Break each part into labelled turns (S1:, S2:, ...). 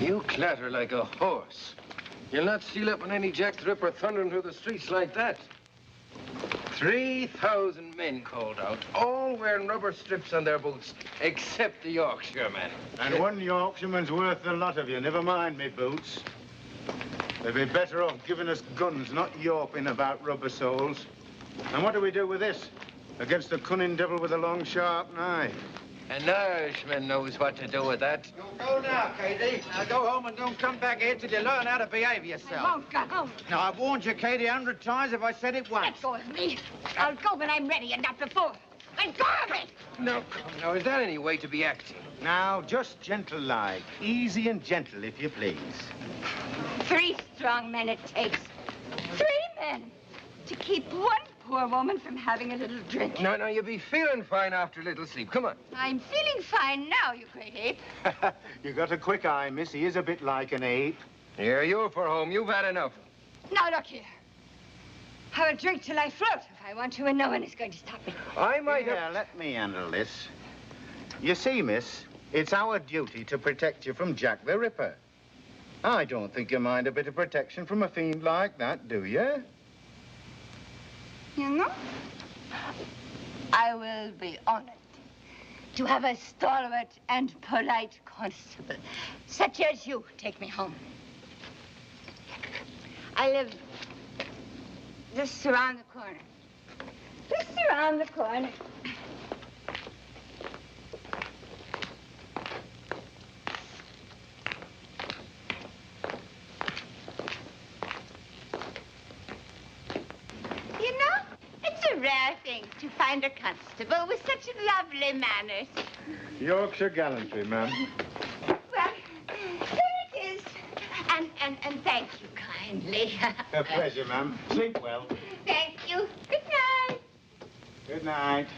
S1: You clatter like a horse. You'll not steal up on any Jack the Ripper thundering through the streets like that. 3,000 men called out, all wearing rubber strips on their boots, except the Yorkshireman.
S2: And one Yorkshireman's worth the lot of you. Never mind me boots. They'd be better off giving us guns, not yawping about rubber soles. And what do we do with this? Against the cunning devil with a long, sharp knife.
S1: An Irishman knows what to do with that.
S3: You go now, Katie. Now go home and don't come back here till you learn how to behave yourself.
S4: I won't go.
S3: Now, I've warned you, Katie, 100 times if I said it once.
S4: Let go of me. I'll go when I'm ready and not before. Let go of me!
S1: No, come now, is that any way to be acting?
S2: Now, just gentle-like. Easy and gentle, if you please.
S4: 3 strong men it takes. 3 men to keep one poor woman from having a little drink.
S1: No, you'll be feeling fine after a little sleep. Come on.
S4: I'm feeling fine now, you great ape.
S2: You got a quick eye, miss. He is a bit like an ape.
S1: Here, you're for home. You've had enough.
S4: Now, look here. Have a drink till I float if I want to, and no one is going to stop me.
S1: I might have...
S2: Yeah, let me handle this. You see, miss, it's our duty to protect you from Jack the Ripper. I don't think you mind a bit of protection from a fiend like that, do you?
S4: You know, I will be honored to have a stalwart and polite constable, such as you, take me home. I live just around the corner. Just around the corner. You know, it's a rare thing to find a constable with such lovely manners.
S2: Yorkshire gallantry, ma'am.
S4: Well, there it is. And thank you kindly.
S2: A pleasure, ma'am. Sleep well.
S4: Thank you. Good night.
S2: Good night.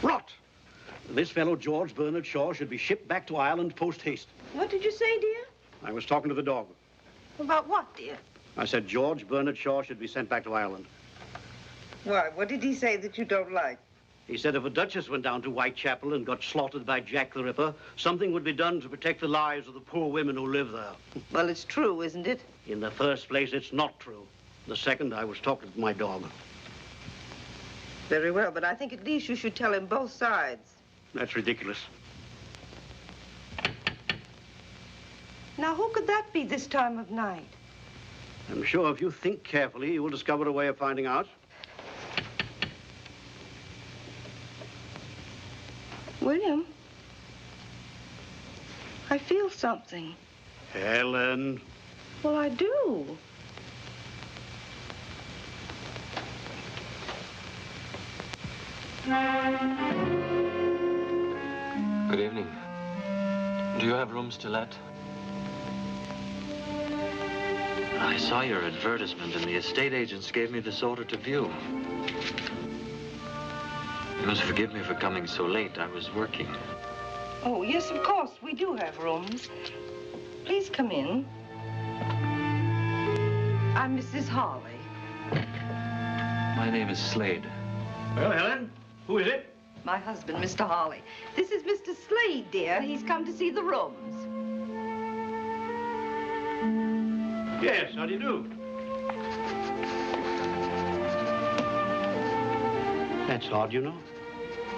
S5: Rot! This fellow, George Bernard Shaw, should be shipped back to Ireland post-haste.
S6: What did you say, dear?
S5: I was talking to the dog.
S6: About what, dear?
S5: I said George Bernard Shaw should be sent back to Ireland.
S6: Why, what did he say that you don't like?
S5: He said if a duchess went down to Whitechapel and got slaughtered by Jack the Ripper, something would be done to protect the lives of the poor women who live there.
S6: Well, it's true, isn't it?
S5: In the first place, it's not true. The second, I was talking to my dog.
S6: Very well, but I think at least you should tell him both sides.
S5: That's ridiculous.
S6: Now, who could that be this time of night?
S5: I'm sure if you think carefully, you will discover a way of finding out.
S6: William, I feel something.
S5: Helen.
S6: Well, I do.
S7: Good evening. Do you have rooms to let? I saw your advertisement and the estate agents gave me this order to view. You must forgive me for coming so late. I was working.
S6: Oh, yes, of course. We do have rooms. Please come in. I'm Mrs. Hawley.
S7: My name is Slade.
S5: Well, Helen, who is it?
S6: My husband, Mr. Hawley. This is Mr. Slade, dear. He's come to see the rooms.
S5: Yes, how do you do? That's odd, you know.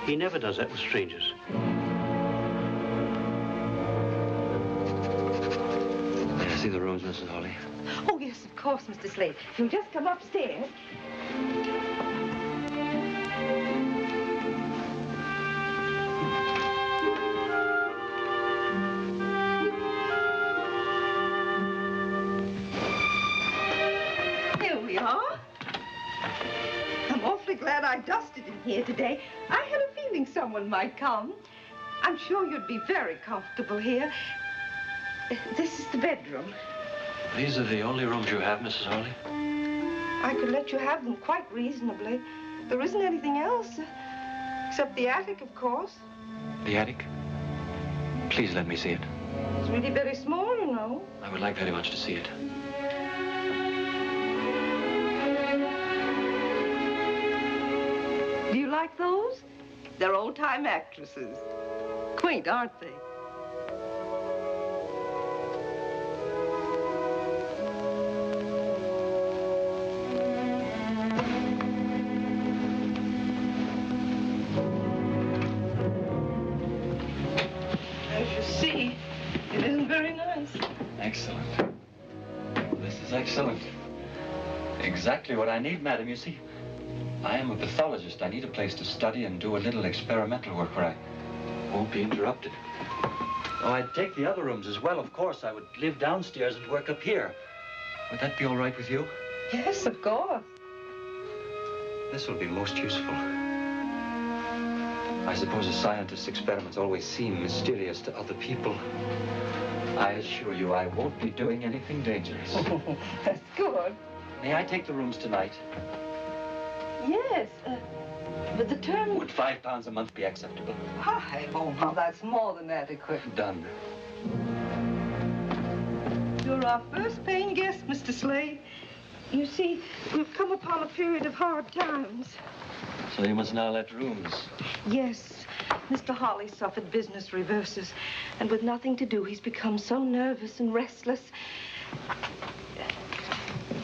S5: He never does that with strangers.
S7: May I see the rooms, Mrs. Hawley?
S6: Oh, yes, of course, Mr. Slade. You'll just come upstairs. Here we are. I'm awfully glad I dusted in here today. I had a feeling someone might come. I'm sure you'd be very comfortable here. This is the bedroom.
S7: These are the only rooms you have, Mrs. Hawley?
S6: I could let you have them quite reasonably. There isn't anything else, except the attic, of course.
S7: The attic? Please let me see it.
S6: It's really very small, you know.
S7: I would like very much to see it.
S6: Do you like those? They're old-time actresses. Quaint, aren't they? As you see, it isn't very nice.
S7: Excellent. This is excellent. Exactly what I need, madam. You see, I am a pathologist. I need a place to study and do a little experimental work where I won't be interrupted. Oh, I'd take the other rooms as well, of course. I would live downstairs and work up here. Would that be all right with you?
S6: Yes, of course.
S7: This will be most useful. I suppose a scientist's experiments always seem mysterious to other people. I assure you I won't be doing anything dangerous.
S6: That's good.
S7: May I take the rooms tonight?
S6: Yes, but the term...
S7: Would £5 a month be acceptable?
S6: Hi, oh, now that's more than adequate.
S7: Done.
S6: You're our first paying guest, Mr. Slade. You see, we've come upon a period of hard times.
S7: So you must now let rooms.
S6: Yes, Mr. Hawley suffered business reverses, and with nothing to do, he's become so nervous and restless.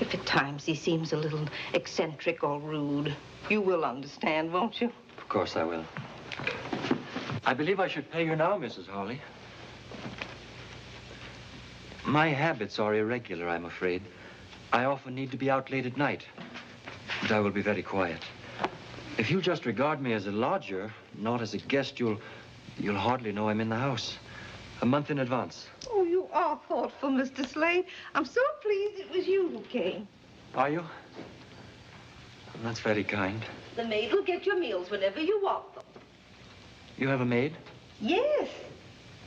S6: If at times he seems a little eccentric or rude, you will understand, won't you?
S7: Of course I will. I believe I should pay you now, Mrs. Hawley. My habits are irregular, I'm afraid. I often need to be out late at night, but I will be very quiet. If you'll just regard me as a lodger, not as a guest, you'll hardly know I'm in the house. A month in advance.
S6: Oh, you are thoughtful, Mr. Slade. I'm so pleased it was you who came.
S7: Are you? That's very kind.
S6: The maid will get your meals whenever you want them.
S7: You have a maid?
S6: Yes.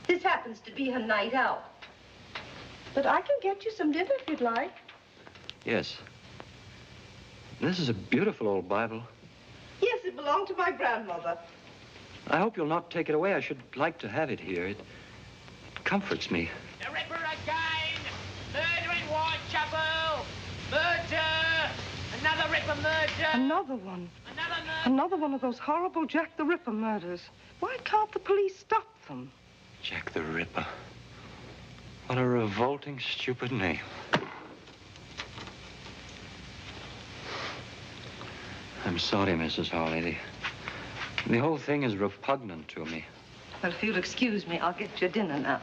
S6: This happens to be her night out. But I can get you some dinner if you'd like.
S7: Yes. This is a beautiful old Bible.
S6: Yes, it belonged to my grandmother.
S7: I hope you'll not take it away. I should like to have it here. It comforts me.
S8: The Ripper again! Murder in Whitechapel! Murder! Another Ripper murder!
S6: Another one.
S8: Another murder!
S6: Another one of those horrible Jack the Ripper murders. Why can't the police stop them?
S7: Jack the Ripper. What a revolting, stupid name. I'm sorry, Mrs. Hawley. The whole thing is repugnant to me.
S6: Well, if you'll excuse me, I'll get your dinner now.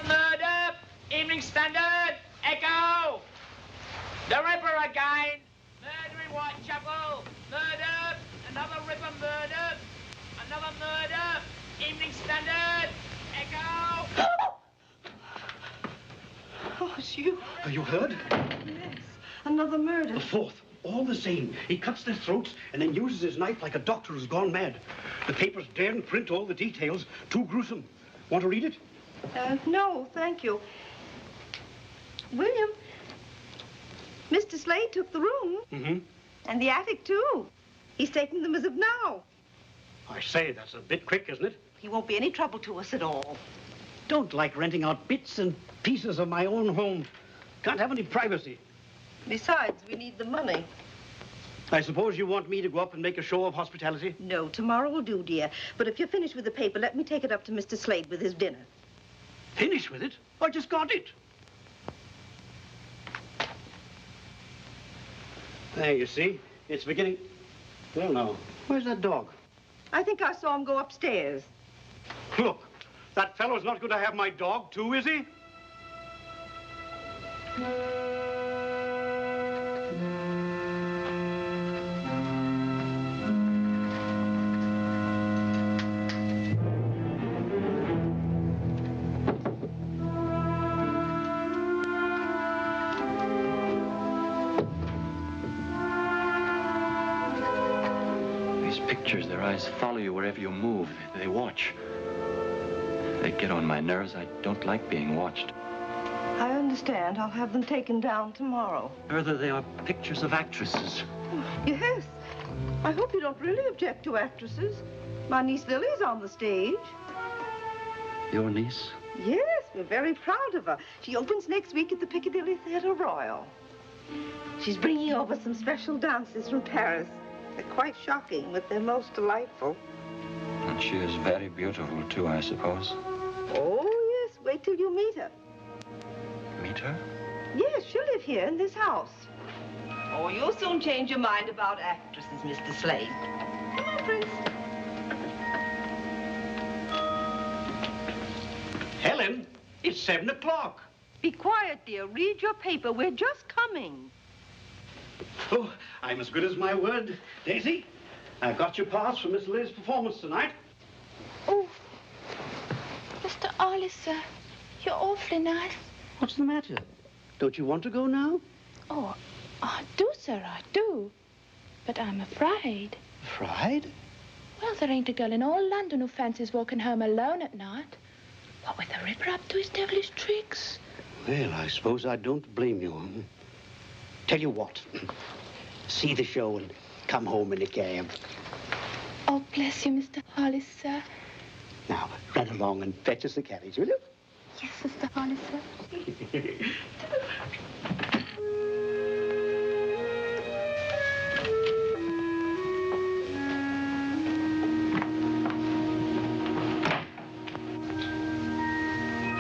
S8: Murder! Evening Standard! Echo! The Ripper again! Murder in Whitechapel! Murder! Another Ripper murder! Another murder! Evening Standard! Echo!
S6: Oh, it's you.
S5: You heard?
S6: Yes. Another murder.
S5: The fourth. All the same. He cuts their throats and then uses his knife like a doctor who's gone mad. The papers daren't print all the details. Too gruesome. Want to read it?
S6: No, thank you. William, Mr. Slade took the room.
S5: Mm-hmm.
S6: And the attic, too. He's taking them as of now.
S5: I say, that's a bit quick, isn't it?
S6: He won't be any trouble to us at all.
S5: Don't like renting out bits and pieces of my own home. Can't have any privacy.
S6: Besides, we need the money.
S5: I suppose you want me to go up and make a show of hospitality?
S6: No, tomorrow will do, dear. But if you're finished with the paper, let me take it up to Mr. Slade with his dinner.
S5: Finish with it? I just got it. There, you see. It's beginning... Well, now, where's that dog?
S6: I think I saw him go upstairs.
S5: Look, that fellow's not going to have my dog, too, is he?
S7: Their eyes follow you wherever you move. They watch. They get on my nerves. I don't like being watched.
S6: I understand. I'll have them taken down tomorrow.
S7: Further, they are pictures of actresses.
S6: Yes. I hope you don't really object to actresses. My niece Lily's on the stage.
S7: Your niece?
S6: Yes, we're very proud of her. She opens next week at the Piccadilly Theatre Royal. She's bringing over some special dances from Paris. They're quite shocking, but they're most delightful.
S7: And she is very beautiful, too, I suppose.
S6: Oh, yes. Wait till you meet her.
S7: Meet her?
S6: Yes, she'll live here in this house. Oh, you'll soon change your mind about actresses, Mr. Slade. Come on, Prince.
S5: Helen, it's 7 o'clock.
S6: Be quiet, dear. Read your paper. We're just coming.
S5: Oh, I'm as good as my word. Daisy, I've got your pass for Miss Liz's performance tonight.
S9: Oh, Mr. Arliss, you're awfully nice.
S5: What's the matter? Don't you want to go now?
S9: Oh, I do, sir, I do. But I'm afraid.
S5: Afraid?
S9: Well, there ain't a girl in all London who fancies walking home alone at night. What with the Ripper up to his devilish tricks.
S5: Well, I suppose I don't blame you. Tell you what, see the show and come home in a cab.
S9: Oh, bless you, Mr. Hollis, sir.
S5: Now, run along and fetch us the carriage, will you?
S9: Yes, Mr. Hollis, sir.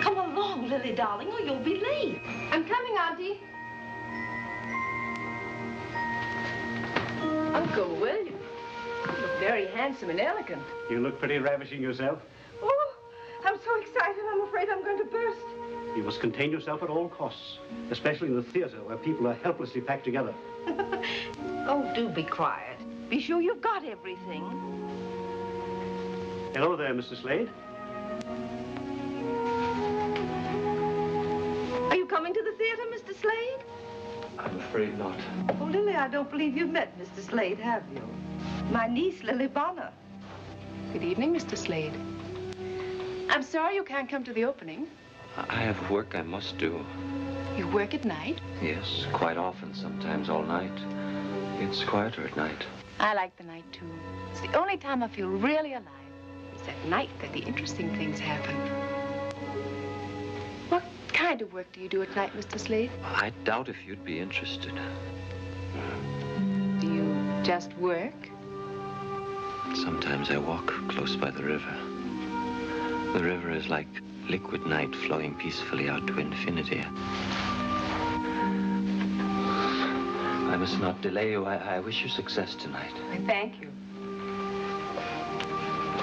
S6: Come along, Lily, darling, or you'll be late.
S4: I'm coming, Auntie. Uncle William, you look very handsome and elegant.
S5: You look pretty ravishing yourself.
S6: Oh, I'm so excited, I'm afraid I'm going to burst.
S5: You must contain yourself at all costs, especially in the theater where people are helplessly packed together.
S6: Oh, do be quiet. Be sure you've got everything.
S5: Hello there, Mr. Slade.
S6: Are you coming to the theater, Mr. Slade?
S7: I'm afraid not.
S6: Oh, Lily, I don't believe you've met Mr. Slade, have you? My niece, Lily Bonner.
S4: Good evening, Mr. Slade. I'm sorry you can't come to the opening.
S7: I have work I must do.
S4: You work at night?
S7: Yes, quite often, sometimes all night. It's quieter at night.
S4: I like the night, too. It's the only time I feel really alive. It's at night that the interesting things happen. What kind of work do you do at night, Mr. Slade?
S7: I doubt if you'd be interested.
S4: Do you just work?
S7: Sometimes I walk close by the river. The river is like liquid night flowing peacefully out to infinity. I must not delay you. I wish you success tonight.
S6: I thank you.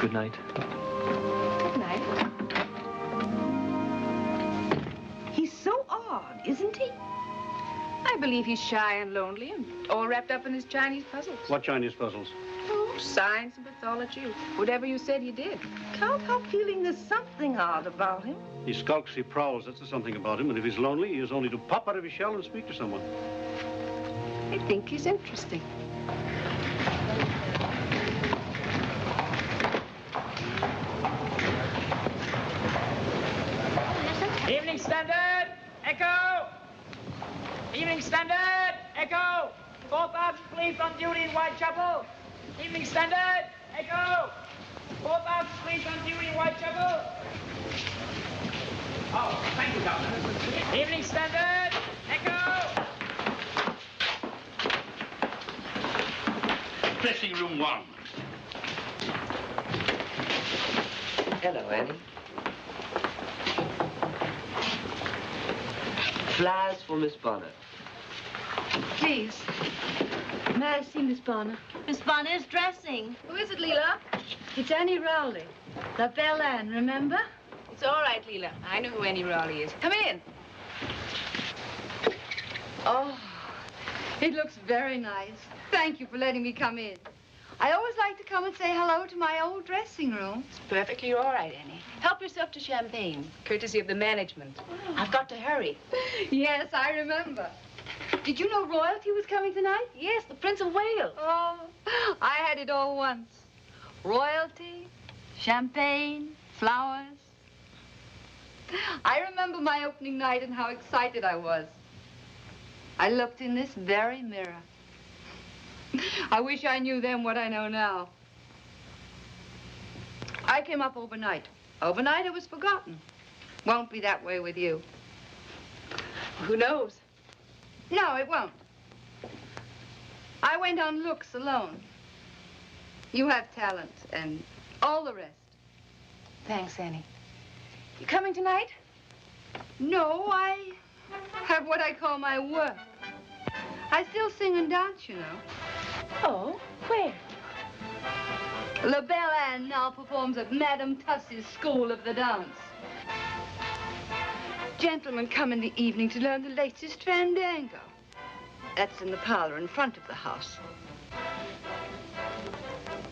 S7: Good night.
S6: Good night. He's so odd, isn't he? I believe he's shy and lonely and all wrapped up in his Chinese puzzles.
S5: What Chinese puzzles?
S6: Oh, science and pathology. Whatever you said, he did. Can't help feeling there's something odd about him.
S5: He skulks, he prowls. That's something about him. And if he's lonely, he is only to pop out of his shell and speak to someone.
S6: I think he's interesting.
S8: Evening Standard, Echo! Evening Standard, Echo! 4,000 police on duty in Whitechapel. Evening Standard, Echo! 4,000 police on duty in Whitechapel. Oh, thank you, Governor. Evening Standard, Echo!
S5: Dressing room 1.
S10: Hello, Annie. Flowers for Miss Bonner.
S4: Please. May I see Miss Bonner?
S11: Miss Bonner is dressing.
S4: Who is it, Leela? It's Annie Rowley. La Belle Anne, remember?
S6: It's all right, Leela. I know who Annie Rowley is. Come in.
S4: Oh, it looks very nice. Thank you for letting me come in. I always like to come and say hello to my old dressing room.
S6: It's perfectly all right, Annie. Help yourself to champagne, courtesy of the management. I've got to hurry.
S4: Yes, I remember. Did you know royalty was coming tonight?
S6: Yes, the Prince of Wales.
S4: Oh, I had it all once. Royalty, champagne, flowers. I remember my opening night and how excited I was. I looked in this very mirror. I wish I knew then what I know now. I came up overnight. Overnight it was forgotten. Won't be that way with you.
S6: Who knows?
S4: No, it won't. I went on looks alone. You have talent and all the rest.
S6: Thanks, Annie. You coming tonight?
S4: No, I have what I call my work. I still sing and dance, you know.
S6: Oh, where?
S4: La Belle Anne now performs at Madame Tussie's School of the Dance. Gentlemen come in the evening to learn the latest fandango. That's in the parlor in front of the house.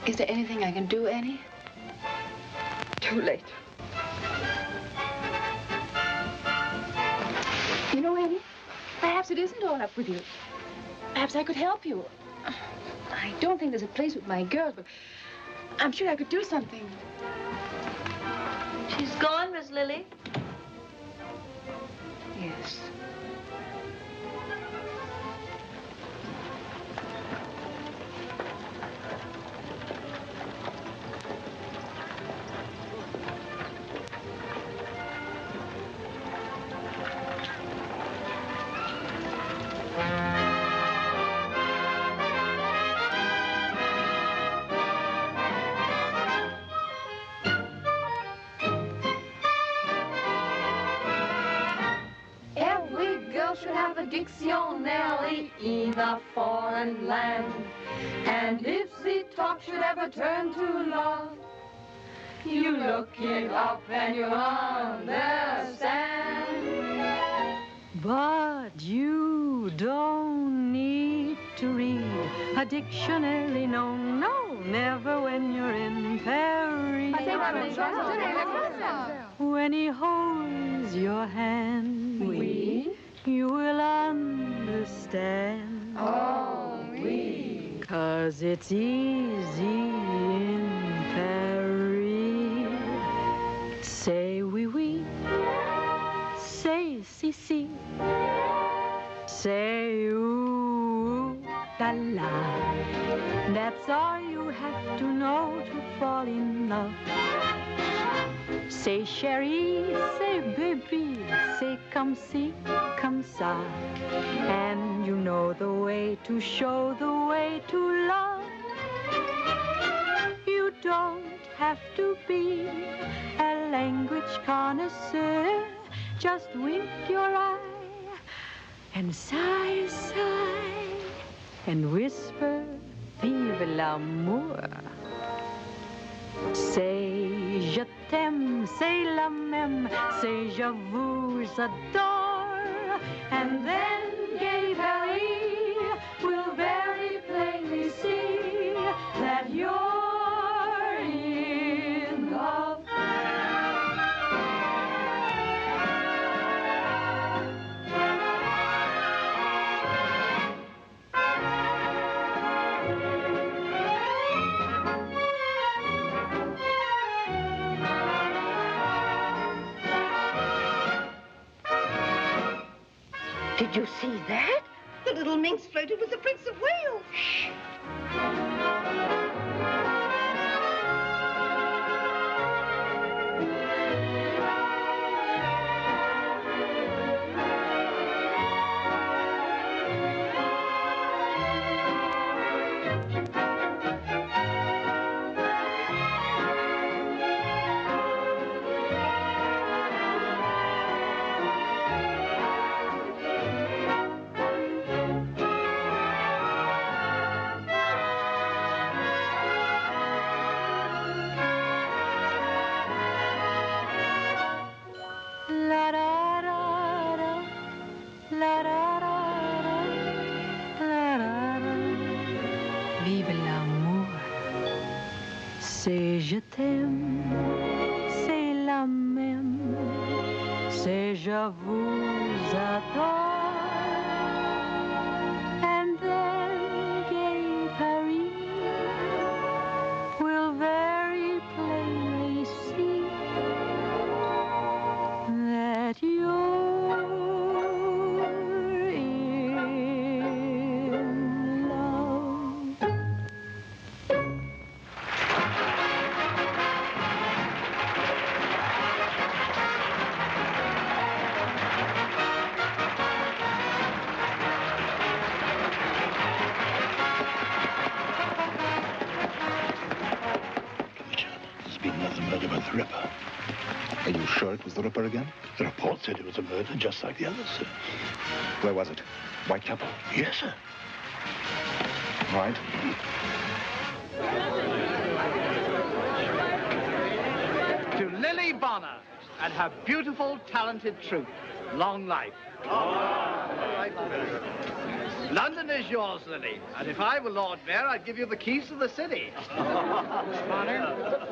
S6: Is there anything I can do, Annie?
S4: Too late.
S6: You know, Annie, perhaps it isn't all up with you. Perhaps I could help you. I don't think there's a place with my girls, but I'm sure I could do something.
S11: She's gone, Miss Lily.
S6: Yes.
S12: Dictionary in a foreign land. And if the talk should ever turn to love, you look it up and you understand.
S13: But you don't need to read a dictionary, no, no, never when you're in Paris. When he holds your hand, you will understand.
S12: Oh, oui.
S13: 'Cause it's easy in Paris. Say oui, oui. Say si, si. Say ooh, la, la. That's all you have to know to fall in love. Say chérie, say baby, say come si, come ça. And you know the way to show the way to love. You don't have to be a language connoisseur. Just wink your eye and sigh, sigh. and whisper, vive l'amour. Say je t'aime, say la même, say je vous adore, and then gay Paris will very plainly see that you're in love.
S4: Did you see that?
S6: The little minx flirted with the Prince of Wales.
S4: Shh.
S13: Vive l'amour, c'est je t'aime, c'est la même, c'est je vous adore, and then gay Paris will very plainly see that you're in love.
S14: There's been another murder by the Ripper. Are you sure it was the Ripper again? The report said it was a murder just like the others, sir. Where was it? Whitechapel? Yes, sir. Right.
S3: To Lily Bonner and her beautiful, talented troupe, long life. London is yours, Lily, and if I were Lord Mayor, I'd give you the keys to the city. Bonner,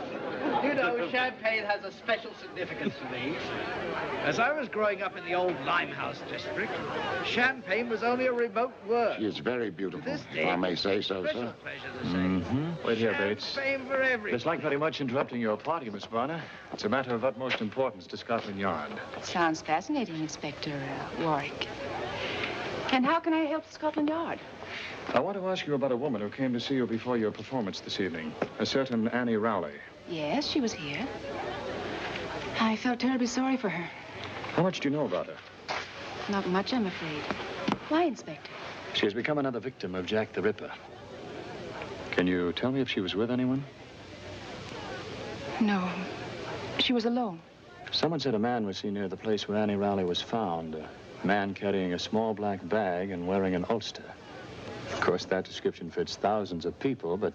S3: you know, champagne has a special significance to me. As I was growing up in the old Limehouse district, champagne was only a remote word.
S15: She is very beautiful,
S3: This
S15: if
S3: day,
S15: I may say so,
S3: special
S15: sir.
S3: pleasure to say.
S7: Mm-hmm. Wait here, Bates.
S3: Champagne for everyone.
S7: It's like very much interrupting your party, Miss Bonner. It's a matter of utmost importance to Scotland Yard.
S9: Sounds fascinating, Inspector Warwick. And how can I help Scotland Yard?
S7: I want to ask you about a woman who came to see you before your performance this evening. A certain Annie Rowley.
S9: Yes, she was here. I felt terribly sorry for her.
S7: How much do you know about her?
S9: Not much, I'm afraid. Why, Inspector?
S7: She has become another victim of Jack the Ripper. Can you tell me if she was with anyone?
S9: No. She was alone.
S7: Someone said a man was seen near the place where Annie Rowley was found. A man carrying a small black bag and wearing an ulster. Of course, that description fits thousands of people, but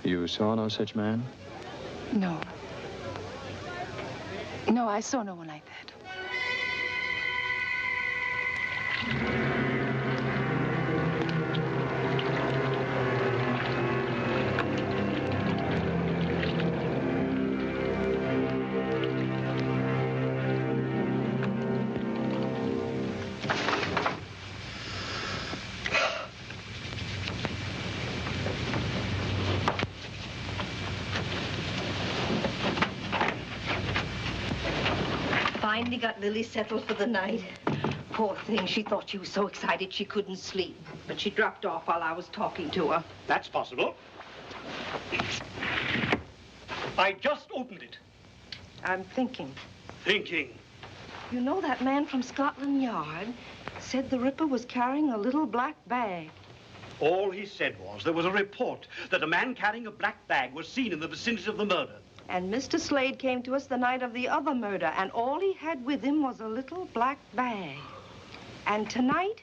S7: you saw no such man?
S9: No. No, I saw no one like that.
S6: Finally got Lily settled for the night. Poor thing, she thought she was so excited she couldn't sleep. But she dropped off while I was talking to her.
S5: That's possible. I just opened it.
S6: I'm thinking.
S5: Thinking.
S6: You know that man from Scotland Yard said the Ripper was carrying a little black bag.
S5: All he said was there was a report that a man carrying a black bag was seen in the vicinity of the murder.
S6: And Mr. Slade came to us the night of the other murder, and all he had with him was a little black bag. And tonight,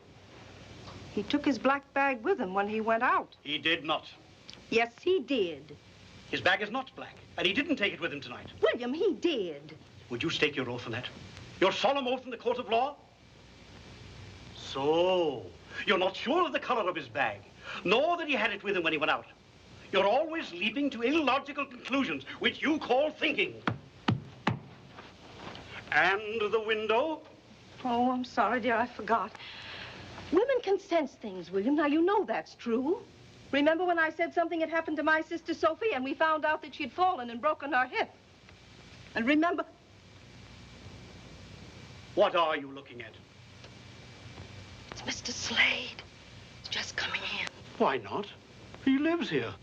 S6: He took his black bag with him when he went out.
S5: He did not.
S6: Yes, he did.
S5: His bag is not black, and he didn't take it with him tonight.
S6: William, he did.
S5: Would you stake your oath on that? Your solemn oath in the court of law? So, you're not sure of the color of his bag, nor that he had it with him when he went out. You're always leaping to illogical conclusions, which you call thinking. And the window?
S6: Oh, I'm sorry, dear, I forgot. Women can sense things, William. Now, you know that's true. Remember when I said something had happened to my sister Sophie and we found out that she'd fallen and broken her hip? And remember...
S5: What are you looking at?
S6: It's Mr. Slade. He's just coming in.
S5: Why not? He lives here.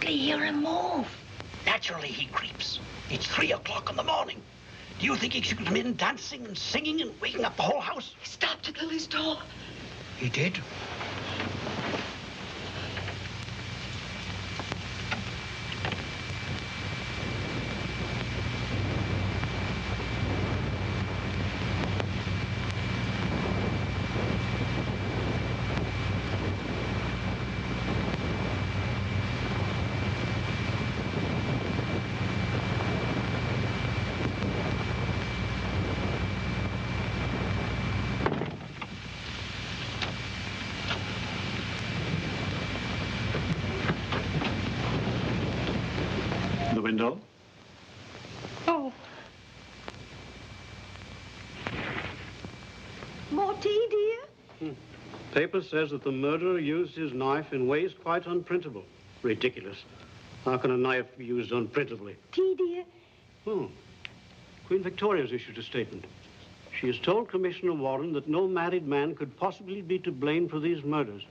S6: Hear him move.
S5: Naturally, he creeps. It's 3 o'clock in the morning. Do you think he should come in dancing and singing and waking up the whole house?
S6: He stopped at Lily's door.
S5: He did? Window?
S6: Oh. More tea, dear?
S5: Paper says that the murderer used his knife in ways quite unprintable. Ridiculous. How can a knife be used unprintably?
S6: Tea, dear?
S5: Queen Victoria's issued a statement. She has told Commissioner Warren that no married man could possibly be to blame for these murders,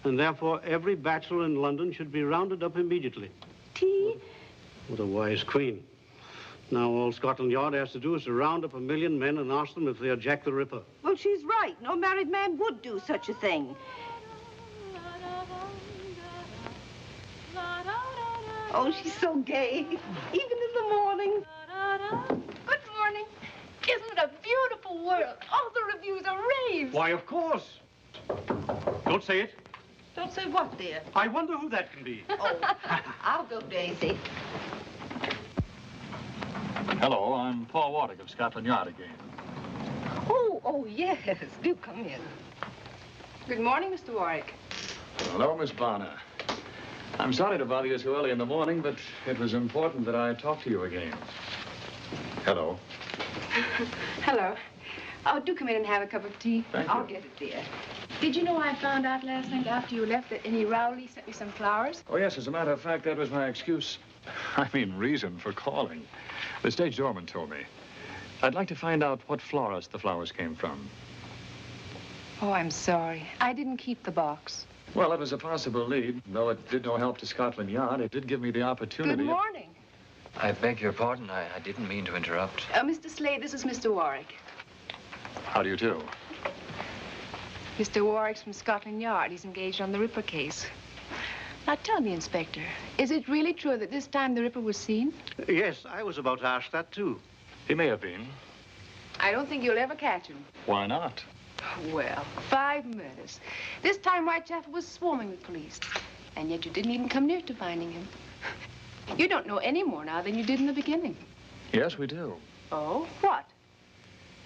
S5: and therefore every bachelor in London should be rounded up immediately.
S6: Tea?
S5: What a wise queen. Now all Scotland Yard has to do is to round up 1 million men and ask them if they are Jack the Ripper.
S6: Well, she's right. No married man would do such a thing. Oh, she's so gay, even in the morning.
S15: Good morning. Isn't it a beautiful world? All the reviews are raves.
S5: Why, of course. Don't say it.
S6: Don't say what, dear?
S5: I wonder who that can be.
S6: Oh, I'll go, Daisy.
S16: Hello, I'm Paul Warwick of Scotland Yard again.
S6: Oh, yes. Do come in. Good morning, Mr. Warwick.
S16: Hello, Miss Bonner. I'm sorry to bother you so early in the morning, but it was important that I talk to you again. Hello.
S9: Hello. Oh, do come in and have a cup of tea.
S16: Thank you.
S9: I'll get it, dear. Did you know I found out last night after you left that any Rowley sent me some flowers?
S16: Oh, yes, as a matter of fact, that was my excuse. I mean, reason for calling. The stage doorman told me. I'd like to find out what florist the flowers came from.
S9: Oh, I'm sorry. I didn't keep the box.
S16: Well, it was a possible lead. Though it did no help to Scotland Yard, it did give me the opportunity.
S9: Good morning.
S7: I beg your pardon. I didn't mean to interrupt.
S9: Mr. Slade, this is Mr. Warwick.
S16: How do you do?
S9: Mr. Warwick's from Scotland Yard. He's engaged on the Ripper case. Now, tell me, Inspector, is it really true that this time the Ripper was seen?
S5: Yes, I was about to ask that, too.
S16: He may have been.
S9: I don't think you'll ever catch him.
S16: Why not?
S9: Well, 5 murders. This time Whitechapel was swarming with police. And yet you didn't even come near to finding him. You don't know any more now than you did in the beginning.
S16: Yes, we do.
S9: Oh, what?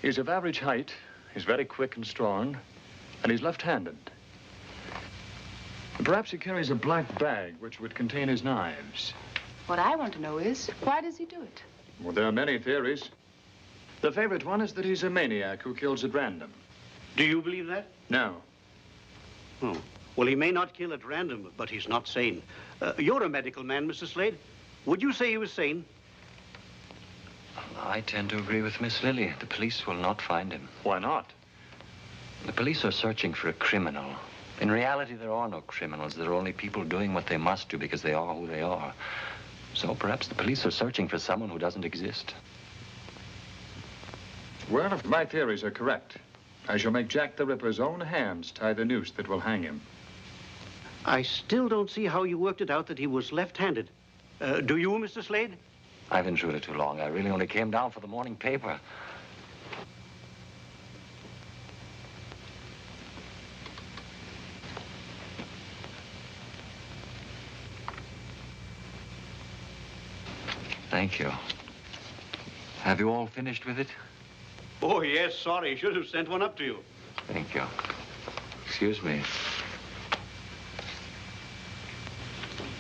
S16: He's of average height. He's very quick and strong. And he's left-handed. Perhaps he carries a black bag which would contain his knives.
S9: What I want to know is, why does he do it?
S16: Well, there are many theories. The favorite one is that he's a maniac who kills at random.
S5: Do you believe that?
S16: No.
S5: Oh. Well, he may not kill at random, but he's not sane. You're a medical man, Mr. Slade. Would you say he was sane?
S7: I tend to agree with Miss Lily. The police will not find him.
S16: Why not?
S7: The police are searching for a criminal. In reality, there are no criminals. There are only people doing what they must do because they are who they are. So perhaps the police are searching for someone who doesn't exist.
S16: Well, if my theories are correct, I shall make Jack the Ripper's own hands tie the noose that will hang him.
S5: I still don't see how you worked it out that he was left-handed. Do you, Mr. Slade?
S7: I've intruded too long. I really only came down for the morning paper. Thank you. Have you all finished with it?
S5: Oh, yes, sorry. Should have sent one up to you.
S7: Thank you. Excuse me.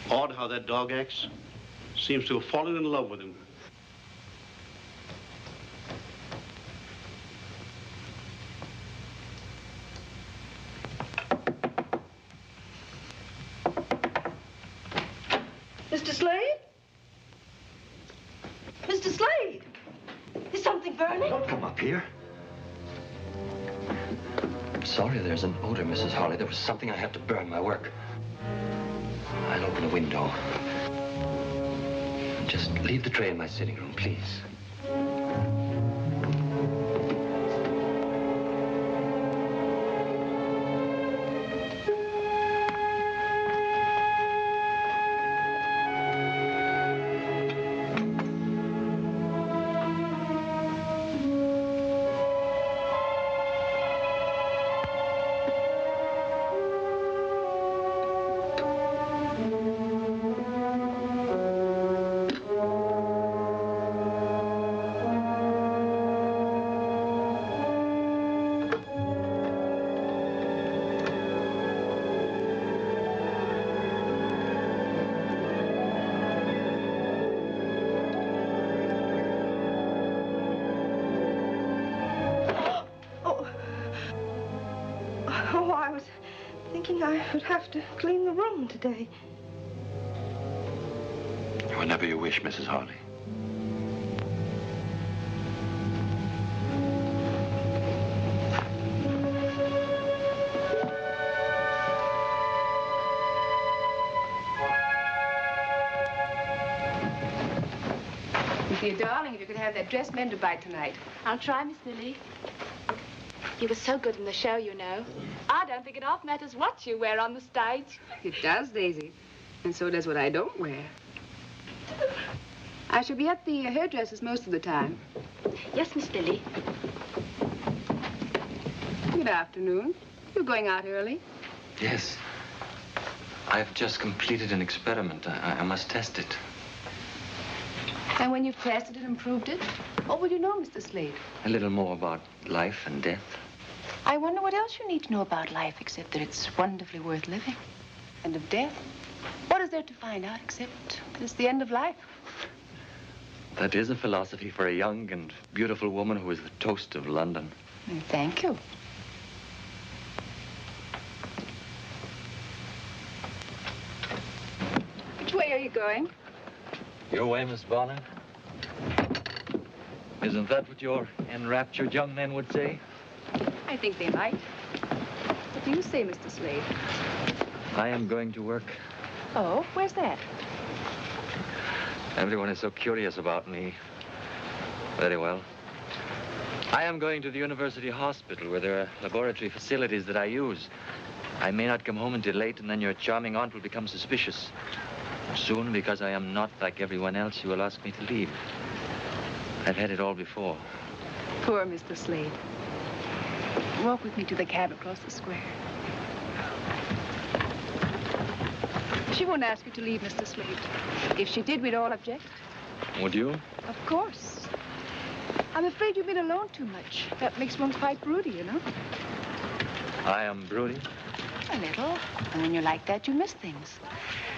S5: Odd how that dog acts. Seems to have fallen in love with him.
S6: Mr. Slade? Mr. Slade! Is something burning?
S7: Don't come up here. I'm sorry there's an odor, Mrs. Harley. There was something I had to burn, my work. I'll open the window. Just leave the tray in my sitting room, please.
S6: I would have to clean the room today.
S7: Whenever you wish, Mrs. Harley.
S9: Dear darling, if you could have that dress mended by tonight.
S11: I'll try, Miss Lily. You were so good in the show, you know. I don't think it half matters what you wear on the stage.
S9: It does, Daisy. And so does what I don't wear. I shall be at the hairdresser's most of the time.
S11: Yes, Miss Lily.
S9: Good afternoon. You're going out early?
S7: Yes. I've just completed an experiment. I must test it.
S9: And when you've tested it and proved it, what will you know, Mr. Slade?
S7: A little more about life and death.
S9: I wonder what else you need to know about life except that it's wonderfully worth living. And of death? What is there to find out except that it's the end of life?
S7: That is a philosophy for a young and beautiful woman who is the toast of London.
S9: Thank you. Which way are you going?
S7: Your way, Miss Bonner. Isn't that what your enraptured young men would say?
S9: I think they might. What do you say, Mr. Slade?
S7: I am going to work.
S9: Oh, where's that?
S7: Everyone is so curious about me. Very well. I am going to the university hospital where there are laboratory facilities that I use. I may not come home until late, and then your charming aunt will become suspicious. Soon, because I am not like everyone else, you will ask me to leave. I've had it all before.
S9: Poor Mr. Slade. Walk with me to the cab across the square. She won't ask you to leave, Mr. Slade. If she did, we'd all object.
S7: Would you?
S9: Of course. I'm afraid you've been alone too much. That makes one quite broody, you know.
S7: I am broody?
S9: A little. And when you're like that, you miss things.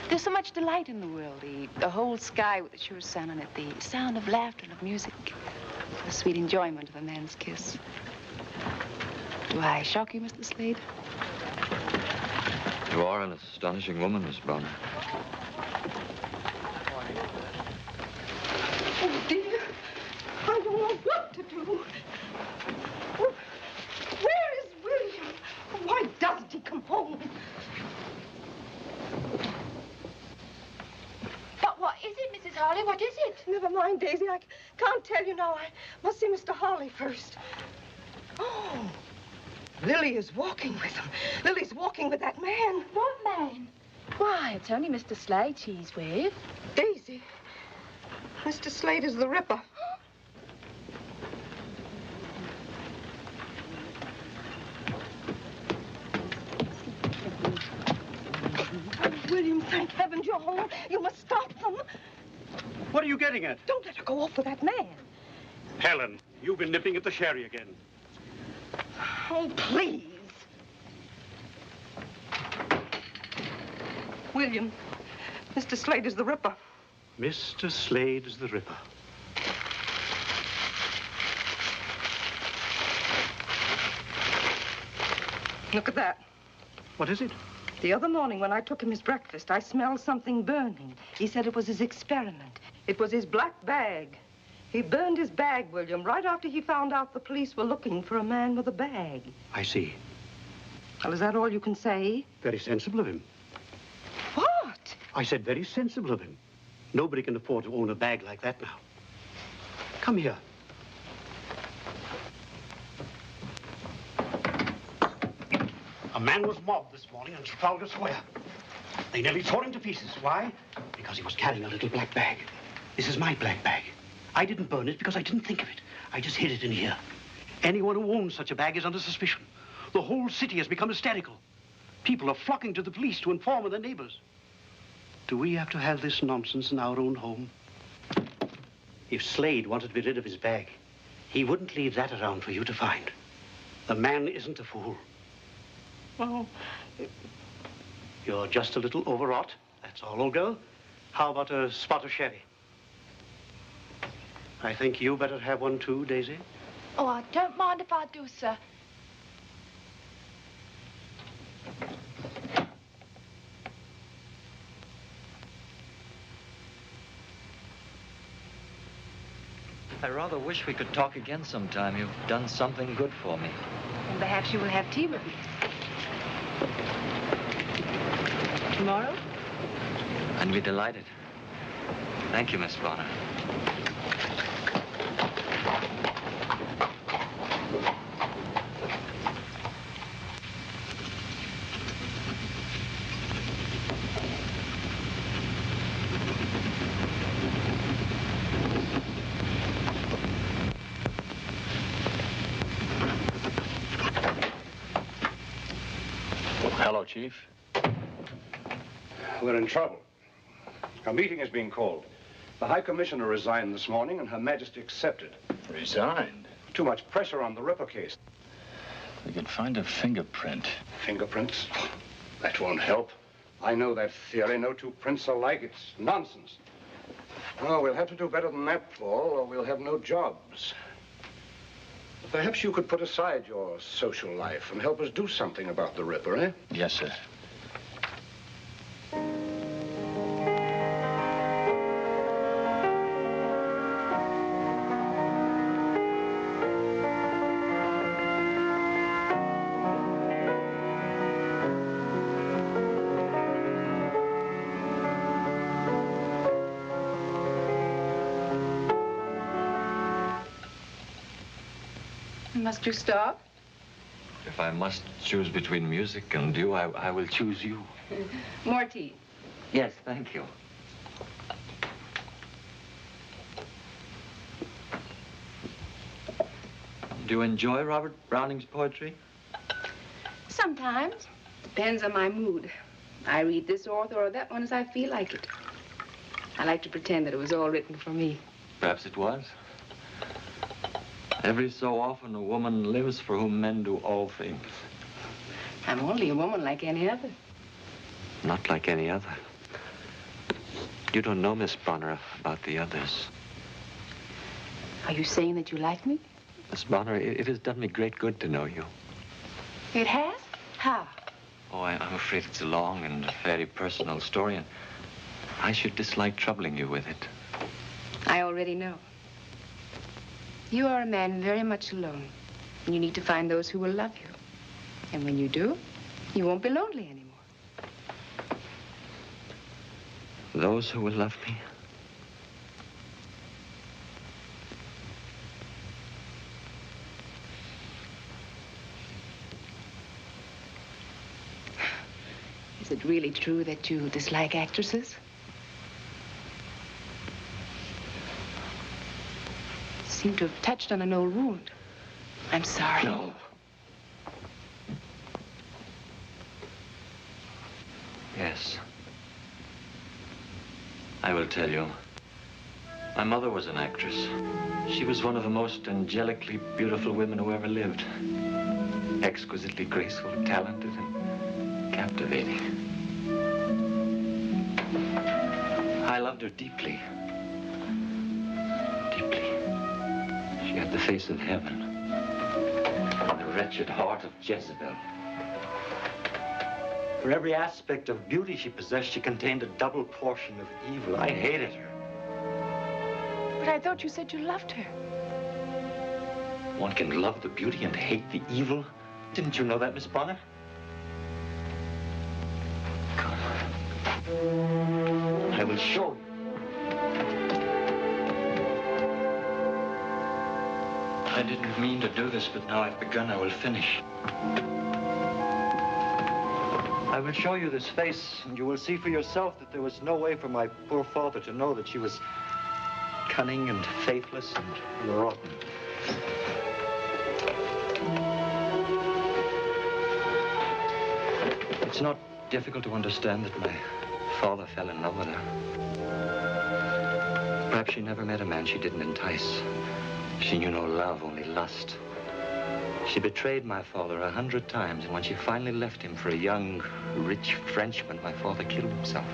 S9: There's so much delight in the world. The whole sky with the sure sun on it. The sound of laughter and of music. The sweet enjoyment of a man's kiss. Do I shock you, Mr. Slade?
S7: You are an astonishing woman, Miss Bonner.
S6: Oh, dear. I don't know what to do. Oh, where is William? Why doesn't he come home? on, Daisy. I can't tell you now. I must see Mr. Harley first. Oh, Lily is walking with him. Lily's walking with that man.
S11: What man? Why, it's only Mr. Slade she's with.
S6: Daisy, Mr. Slade is the Ripper. Oh, William, thank heavens you're home. You must stop them.
S5: What are you getting at?
S6: Don't let her go off with that man.
S5: Helen, you've been nipping at the sherry again.
S6: Oh, please. William, Mr. Slade is the Ripper.
S5: Mr. Slade is the Ripper.
S6: Look at that.
S5: What is it?
S6: The other morning when I took him his breakfast, I smelled something burning. He said it was his experiment. It was his black bag. He burned his bag, William, right after he found out the police were looking for a man with a bag.
S5: I see.
S6: Well, is that all you can say?
S5: Very sensible of him.
S6: What?
S5: I said very sensible of him. Nobody can afford to own a bag like that now. Come here. A man was mobbed this morning on Trafalgar Square. They nearly tore him to pieces. Why? Because he was carrying a little black bag. This is my black bag. I didn't burn it because I didn't think of it. I just hid it in here. Anyone who owns such a bag is under suspicion. The whole city has become hysterical. People are flocking to the police to inform their neighbors. Do we have to have this nonsense in our own home? If Slade wanted to be rid of his bag, he wouldn't leave that around for you to find. The man isn't a fool.
S6: Oh.
S5: You're just a little overwrought. That's all, old girl. How about a spot of sherry? I think you better have one too, Daisy.
S11: Oh, I don't mind if I do, sir.
S7: I rather wish we could talk again sometime. You've done something good for me.
S9: And perhaps you will have tea with me. Tomorrow?
S7: I'd be delighted. Thank you, Miss Bonner.
S16: Hello, Chief.
S17: We're in trouble. A meeting is being called. The High Commissioner resigned this morning, and Her Majesty accepted.
S16: Resigned?
S17: Too much pressure on the Ripper case.
S16: We could find a fingerprint.
S17: Fingerprints? That won't help. I know that theory. No two prints are alike. It's nonsense. Oh, we'll have to do better than that, Paul, or we'll have no jobs. Perhaps you could put aside your social life and help us do something about the Ripper, eh?
S16: Yes, sir.
S9: Must you stop?
S7: If I must choose between music and you, I will choose you.
S9: More tea.
S7: Yes, thank you. Do you enjoy Robert Browning's poetry?
S9: Sometimes. Depends on my mood. I read this author or that one as I feel like it. I like to pretend that it was all written for me.
S7: Perhaps it was. Every so often, a woman lives for whom men do all things.
S9: I'm only a woman like any other.
S7: Not like any other. You don't know, Miss Bonner, about the others.
S9: Are you saying that you like me?
S7: Miss Bonner, it has done me great good to know you.
S9: It has? How?
S7: Oh, I'm afraid it's a long and very personal story, and I should dislike troubling you with it.
S9: I already know. You are a man very much alone, and you need to find those who will love you. And when you do, you won't be lonely anymore.
S7: Those who will love me?
S9: Is it really true that you dislike actresses? You seem to have touched on an old wound. I'm sorry.
S17: No.
S7: Yes. I will tell you. My mother was an actress. She was one of the most angelically beautiful women who ever lived. Exquisitely graceful, talented, and captivating. I loved her deeply. Deeply. She had the face of heaven and the wretched heart of Jezebel. For every aspect of beauty she possessed, she contained a double portion of evil. I hated her.
S9: But I thought you said you loved her.
S7: One can love the beauty and hate the evil. Didn't you know that, Miss Bonner? Come. I will show you. I didn't mean to do this, but now I've begun, I will finish. I will show you this face, and you will see for yourself that there was no way for my poor father to know that she was cunning and faithless and rotten. It's not difficult to understand that my father fell in love with her. Perhaps she never met a man she didn't entice. She knew no love, only lust. She betrayed my father 100 times, and when she finally left him for a young, rich Frenchman, my father killed himself.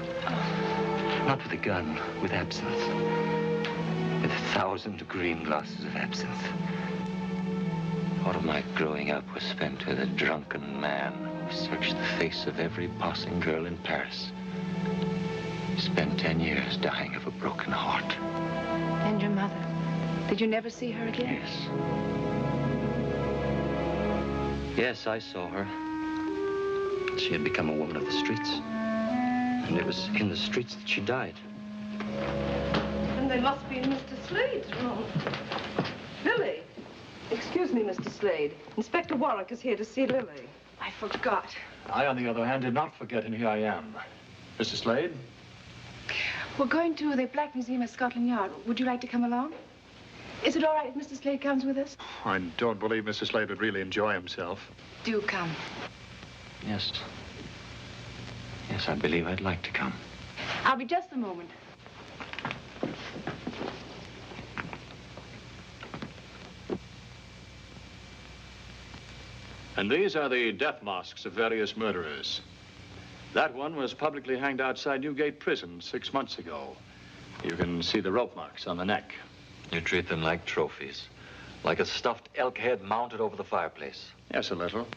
S7: Not with a gun, with absinthe. With 1,000 green glasses of absinthe. Part of my growing up was spent with a drunken man who searched the face of every passing girl in Paris. He spent 10 years dying of a broken heart.
S9: And your mother? Did you never see her again?
S7: Yes. Yes, I saw her. She had become a woman of the streets. And it was in the streets that she died.
S6: And they must be in Mr. Slade's room. Lily. Excuse me, Mr. Slade. Inspector Warwick is here to see Lily. I forgot.
S16: I, on the other hand, did not forget, and here I am. Mr. Slade?
S9: We're going to the Black Museum at Scotland Yard. Would you like to come along? Is it all right if Mr. Slade comes with us?
S16: I don't believe Mr. Slade would really enjoy himself.
S9: Do come.
S7: Yes. Yes, I believe I'd like to come.
S9: I'll be just a moment.
S16: And these are the death masks of various murderers. That one was publicly hanged outside Newgate Prison 6 months ago. You can see the rope marks on the neck.
S7: You treat them like trophies. Like a stuffed elk head mounted over the fireplace.
S16: Yes, a little.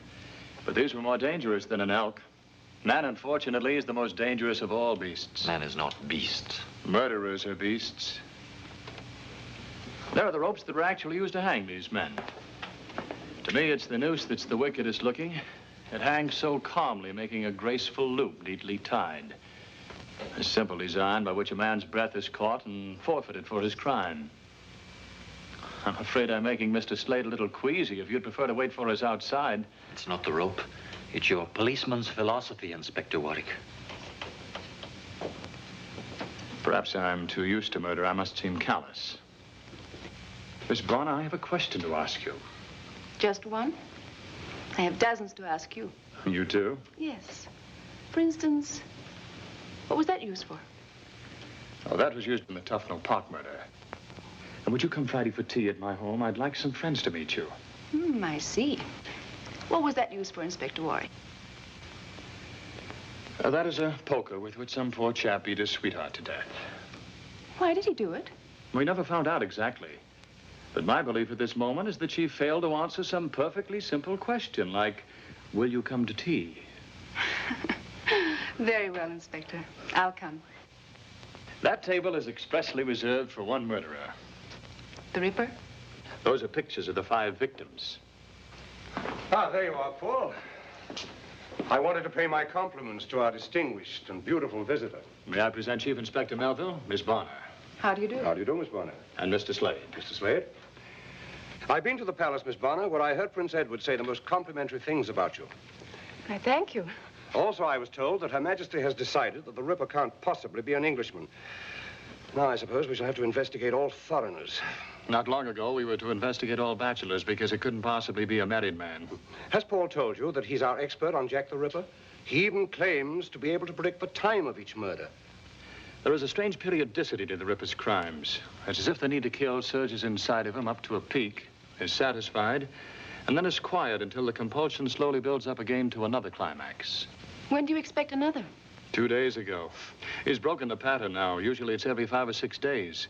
S16: But these were more dangerous than an elk. Man, unfortunately, is the most dangerous of all beasts.
S7: Man is not beast.
S16: Murderers are beasts. There are the ropes that were actually used to hang these men. To me, it's the noose that's the wickedest looking. It hangs so calmly, making a graceful loop neatly tied. A simple design by which a man's breath is caught and forfeited for his crime. I'm afraid I'm making Mr. Slade a little queasy. If you'd prefer to wait for us outside.
S7: It's not the rope. It's your policeman's philosophy, Inspector Warwick.
S16: Perhaps I'm too used to murder. I must seem callous. Miss Bonner, I have a question to ask you.
S9: Just one? I have dozens to ask you.
S16: You too?
S9: Yes. For instance, what was that used for?
S16: Oh, that was used in the Tufnell Park murder. And would you come Friday for tea at my home? I'd like some friends to meet you.
S9: I see. What was that used for, Inspector Warwick?
S16: That is a poker with which some poor chap beat his sweetheart to death.
S9: Why did he do it?
S16: We never found out exactly. But my belief at this moment is that she failed to answer some perfectly simple question, like, will you come to tea?
S9: Very well, Inspector. I'll come.
S16: That table is expressly reserved for one murderer.
S9: The Ripper?
S16: Those are pictures of the 5 victims.
S17: Ah, there you are, Paul. I wanted to pay my compliments to our distinguished and beautiful visitor.
S16: May I present Chief Inspector Melville, Miss Bonner.
S9: How do you do?
S17: How do you do, Miss Bonner?
S16: And Mr. Slade.
S17: Mr. Slade? I've been to the palace, Miss Bonner, where I heard Prince Edward say the most complimentary things about you.
S9: I thank you.
S17: Also, I was told that Her Majesty has decided that the Ripper can't possibly be an Englishman. Now, I suppose we shall have to investigate all foreigners.
S16: Not long ago, we were to investigate all bachelors because it couldn't possibly be a married man.
S17: Has Paul told you that he's our expert on Jack the Ripper? He even claims to be able to predict the time of each murder.
S16: There is a strange periodicity to the Ripper's crimes. It's as if the need to kill surges inside of him up to a peak, is satisfied, and then is quiet until the compulsion slowly builds up again to another climax.
S9: When do you expect another?
S16: 2 days ago. He's broken the pattern now. Usually it's every 5 or 6 days.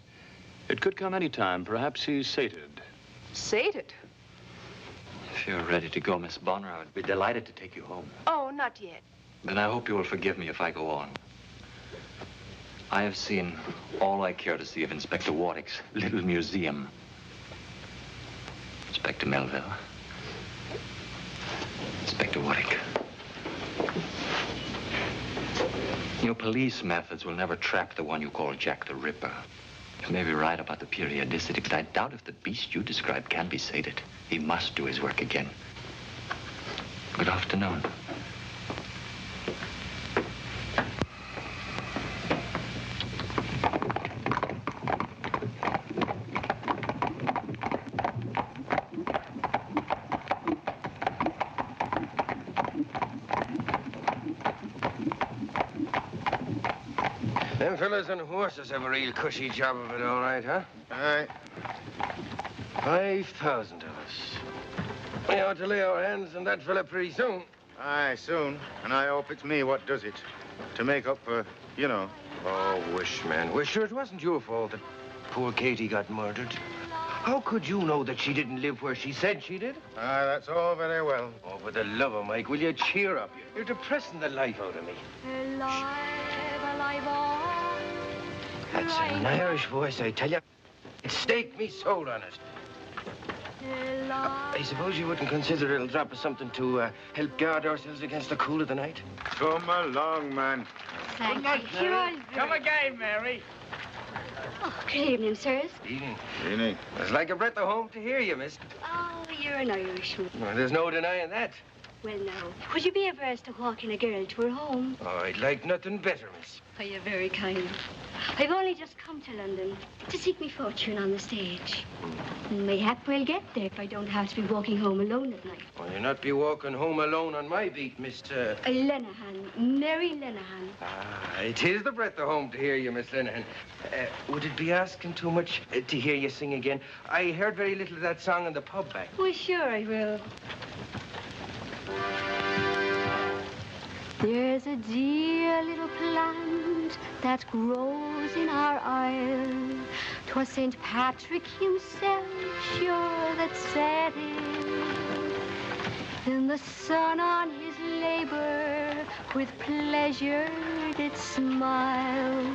S16: It could come any time. Perhaps he's sated.
S9: Sated?
S7: If you're ready to go, Miss Bonner, I would be delighted to take you home.
S9: Oh, not yet.
S7: Then I hope you will forgive me if I go on. I have seen all I care to see of Inspector Warwick's little museum. Inspector Melville. Inspector Warwick. Your police methods will never trap the one you call Jack the Ripper. You may be right about the periodicity, but I doubt if the beast you described can be sated. He must do his work again. Good afternoon.
S1: Them fellas on horses have a real cushy job of it, all right, huh?
S2: Aye.
S1: 5,000 of us. We ought to lay our hands on that fella pretty soon.
S2: Aye, soon. And I hope it's me what does it. To make up for, you know.
S1: Oh, wish, man. Wish, sure, it wasn't your fault that poor Katie got murdered. How could you know that she didn't live where she said she did?
S2: Aye, that's all very well.
S1: Oh, for the love of Mike, will you cheer up? You're depressing the life out of me. That's an Irish voice, I tell you. It staked me soul on it. I suppose you wouldn't consider a little drop of something to help guard ourselves against the cool of the night?
S2: Come along, man.
S15: Thank you.
S8: Come again, Mary.
S15: Oh, good evening, sirs.
S1: Evening.
S2: Evening.
S1: It's like a breath of home to hear you, miss.
S15: Oh, you're an Irishman.
S1: Well, there's no denying that.
S15: Well, now, would you be averse to walking a girl to her home?
S1: Oh, I'd like nothing better, miss.
S15: Oh, you're very kind. I've only just come to London to seek my fortune on the stage. Mayhap we'll get there if I don't have to be walking home alone at night.
S1: Well, you'll not be walking home alone on my beat, Miss...
S15: Lenehan, Mary Lenehan.
S1: Ah, it is the breath of home to hear you, Miss Lenehan. Would it be asking too much to hear you sing again? I heard very little of that song in the pub back.
S15: Well, sure I will. There's a dear little plant that grows in our isle. 'Twas St. Patrick himself, sure, that said it. Then the sun on his labor with pleasure did smile,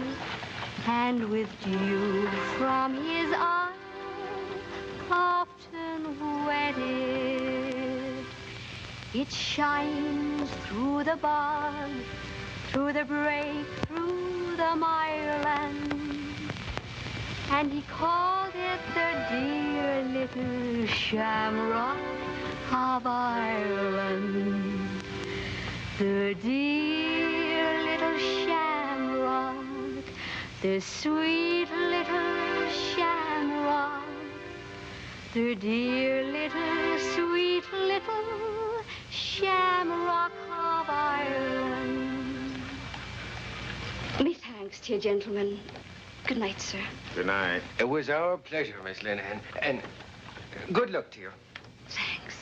S15: and with dew from his eye often wetted. It shines through the bog, through the brake, through the mireland, and he called it the dear little shamrock of Ireland. The dear little shamrock, the sweet little shamrock, the dear little, sweet little shamrock of Ireland. Me thanks to you, gentlemen. Good night, sir.
S2: Good night.
S1: It was our pleasure, Miss Lenehan. And good luck to you.
S15: Thanks.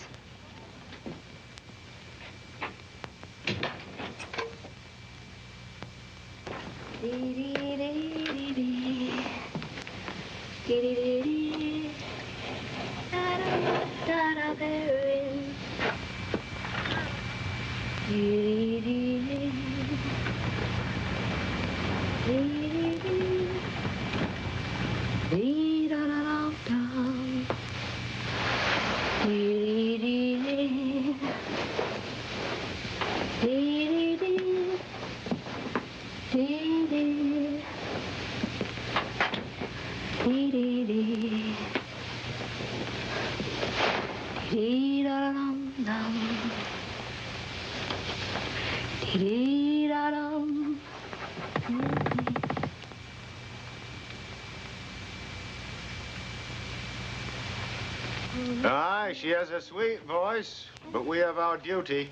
S2: Aye, she has a sweet voice, but we have our duty.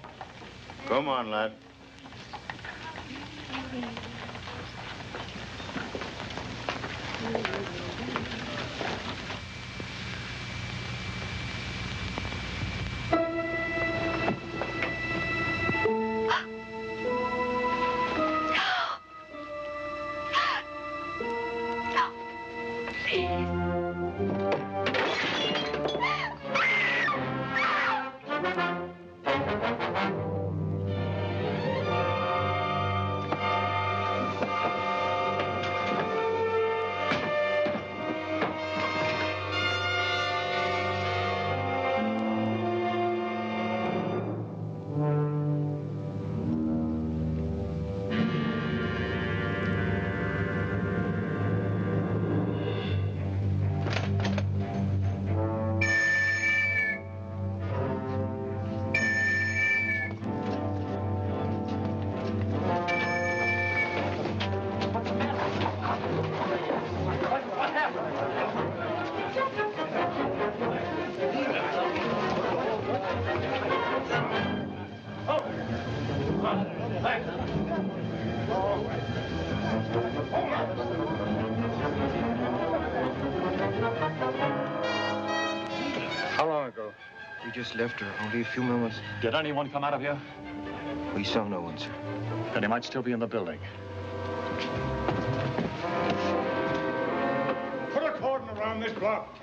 S2: Come on, lad.
S1: How long ago? We just left her, only a few moments.
S16: Did anyone come out of here?
S1: We saw no one, sir.
S16: Then he might still be in the building.
S2: Put a cordon around this block.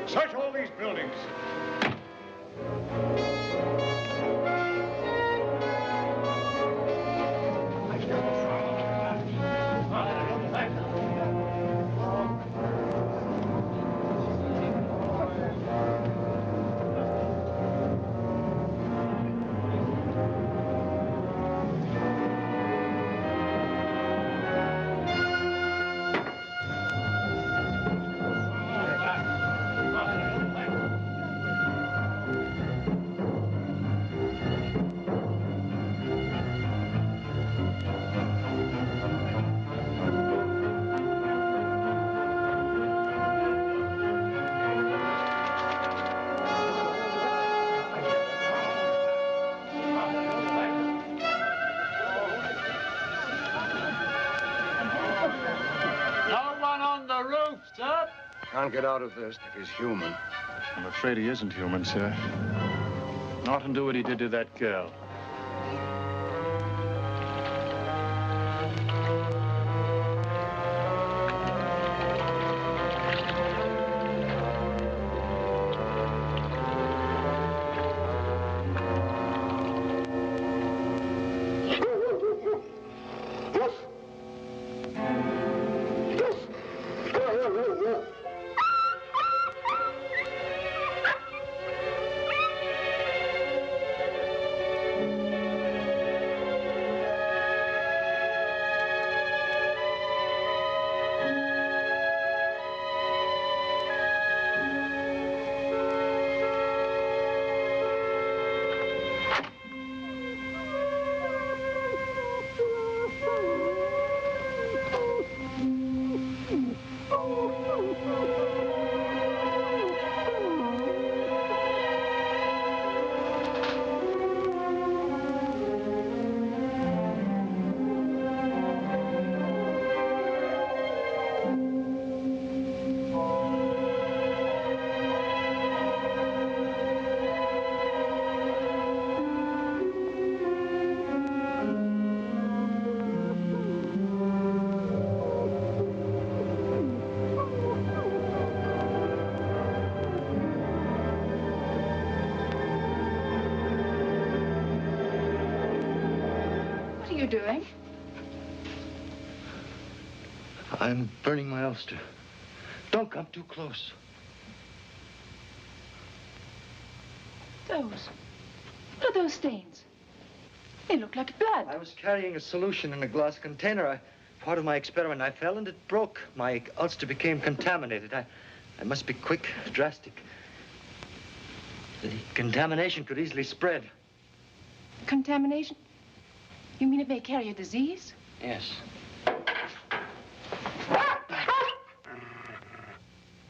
S2: Search all these buildings.
S17: Can't get out of this if he's human.
S16: I'm afraid he isn't human, sir. Not and do what he did to that girl.
S9: Doing?
S18: I'm burning my ulster. Don't come too close.
S9: What are those stains? They look like blood.
S18: I was carrying a solution in a glass container. Part of my experiment, I fell and it broke. My ulster became contaminated. I must be quick, drastic. The contamination could easily spread.
S9: Contamination? You mean it may carry a disease?
S18: Yes.
S9: What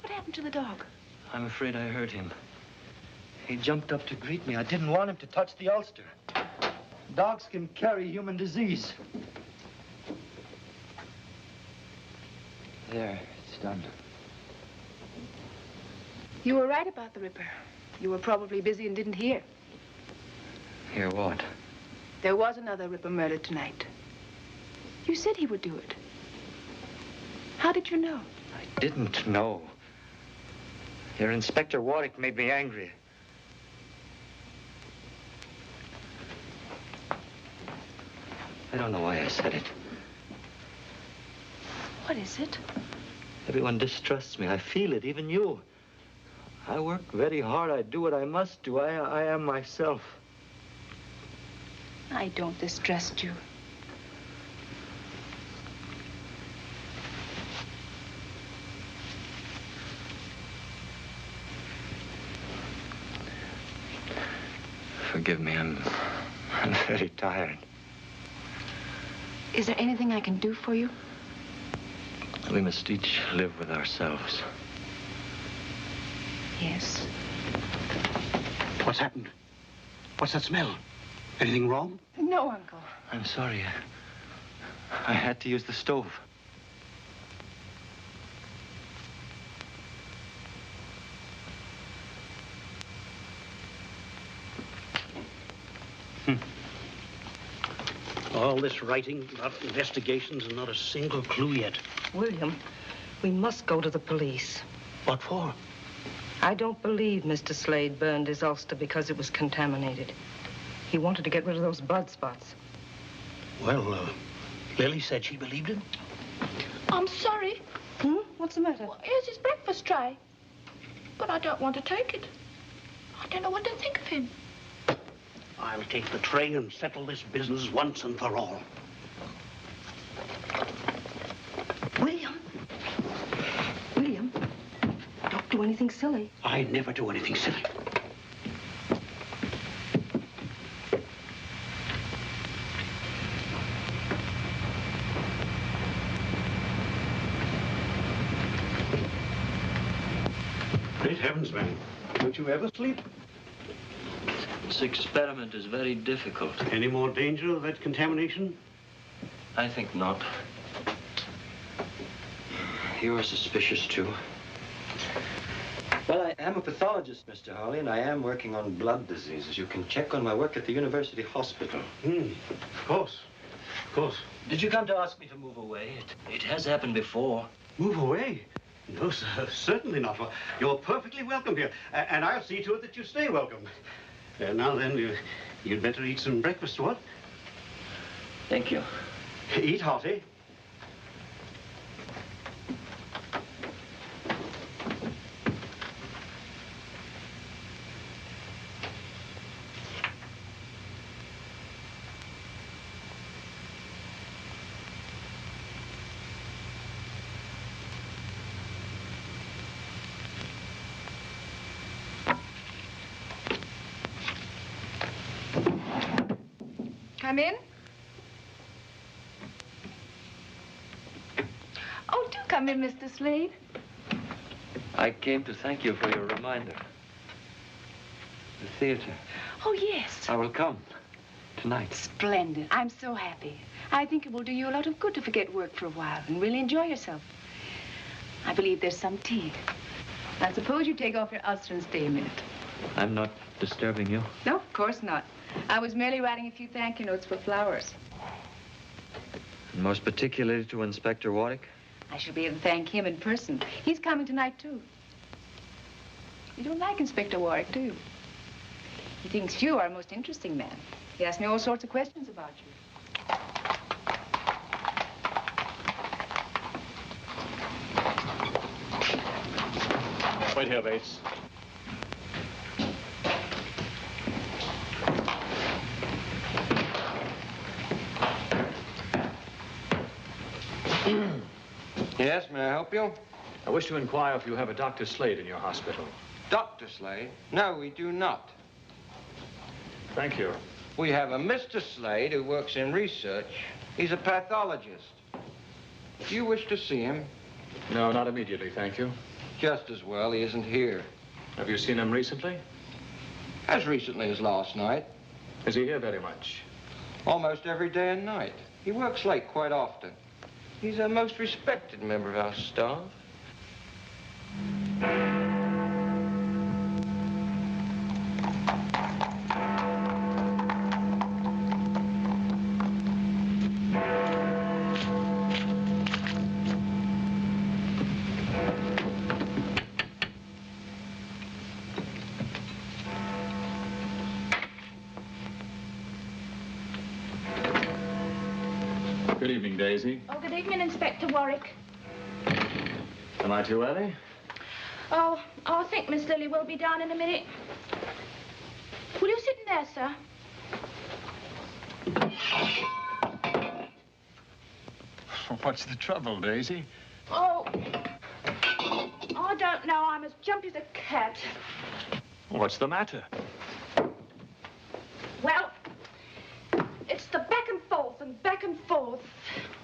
S9: happened to the dog?
S18: I'm afraid I hurt him. He jumped up to greet me. I didn't want him to touch the ulster. Dogs can carry human disease. There, it's done.
S9: You were right about the Ripper. You were probably busy and didn't hear.
S18: Hear what?
S9: There was another Ripper murdered tonight. You said he would do it. How did you know?
S18: I didn't know. Your Inspector Warwick made me angry. I don't know why I said it.
S9: What is it?
S18: Everyone distrusts me. I feel it, even you. I work very hard. I do what I must do. I am myself.
S9: I don't distrust you.
S18: Forgive me, I'm very tired.
S9: Is there anything I can do for you?
S18: We must each live with ourselves.
S9: Yes.
S14: What's happened? What's that smell? Anything wrong?
S9: No, Uncle.
S18: I'm sorry. I had to use the stove.
S5: All this writing about investigations and not a single clue yet.
S6: William, we must go to the police.
S5: What for?
S6: I don't believe Mr. Slade burned his ulster because it was contaminated. He wanted to get rid of those blood spots.
S5: Well, Lily said she believed him.
S11: I'm sorry.
S6: What's the matter?
S11: Well, here's his breakfast tray. But I don't want to take it. I don't know what to think of him.
S5: I'll take the tray and settle this business once and for all.
S6: William. William, don't do anything silly.
S5: I never do anything silly. Great heavens, man. Don't you ever sleep?
S18: This experiment is very difficult.
S5: Any more danger of that contamination?
S18: I think not. You're suspicious, too. Well, I am a pathologist, Mr. Hawley, and I am working on blood diseases. You can check on my work at the University Hospital.
S5: Of course. Of course.
S18: Did you come to ask me to move away? It has happened before.
S5: Move away? No, sir, certainly not. You're perfectly welcome here, and I'll see to it that you stay welcome. Now then, you'd better eat some breakfast, what?
S18: Thank you.
S5: Eat hearty.
S9: Come in. Oh, do come in, Mr. Slade.
S18: I came to thank you for your reminder. The theater.
S9: Oh, yes.
S18: I will come. Tonight.
S9: Splendid. I'm so happy. I think it will do you a lot of good to forget work for a while and really enjoy yourself. I believe there's some tea. Now, suppose you take off your ulster and stay a minute.
S18: I'm not disturbing you.
S9: No, of course not. I was merely writing a few thank you notes for flowers.
S18: And most particularly to Inspector Warwick?
S9: I shall be able to thank him in person. He's coming tonight, too. You don't like Inspector Warwick, do you? He thinks you are a most interesting man. He asked me all sorts of questions about you.
S16: Wait here, Bates.
S1: Yes, may I help you?
S16: I wish to inquire if you have a Dr. Slade in your hospital.
S1: Dr. Slade? No, we do not.
S16: Thank you.
S1: We have a Mr. Slade who works in research. He's a pathologist. Do you wish to see him?
S16: No, not immediately, thank you.
S1: Just as well, he isn't here.
S16: Have you seen him recently?
S1: As recently as last night.
S16: Is he here very much?
S1: Almost every day and night. He works late quite often. He's a most respected member of our staff.
S16: Good evening, Daisy.
S11: Oh, good evening, Inspector Warwick.
S16: Am I too early?
S11: Oh, I think Miss Lily will be down in a minute. Will you sit in there, sir?
S16: What's the trouble, Daisy?
S11: Oh, I don't know. I'm as jumpy as a cat.
S16: What's the matter?
S11: Well, it's the back and forth and back and forth.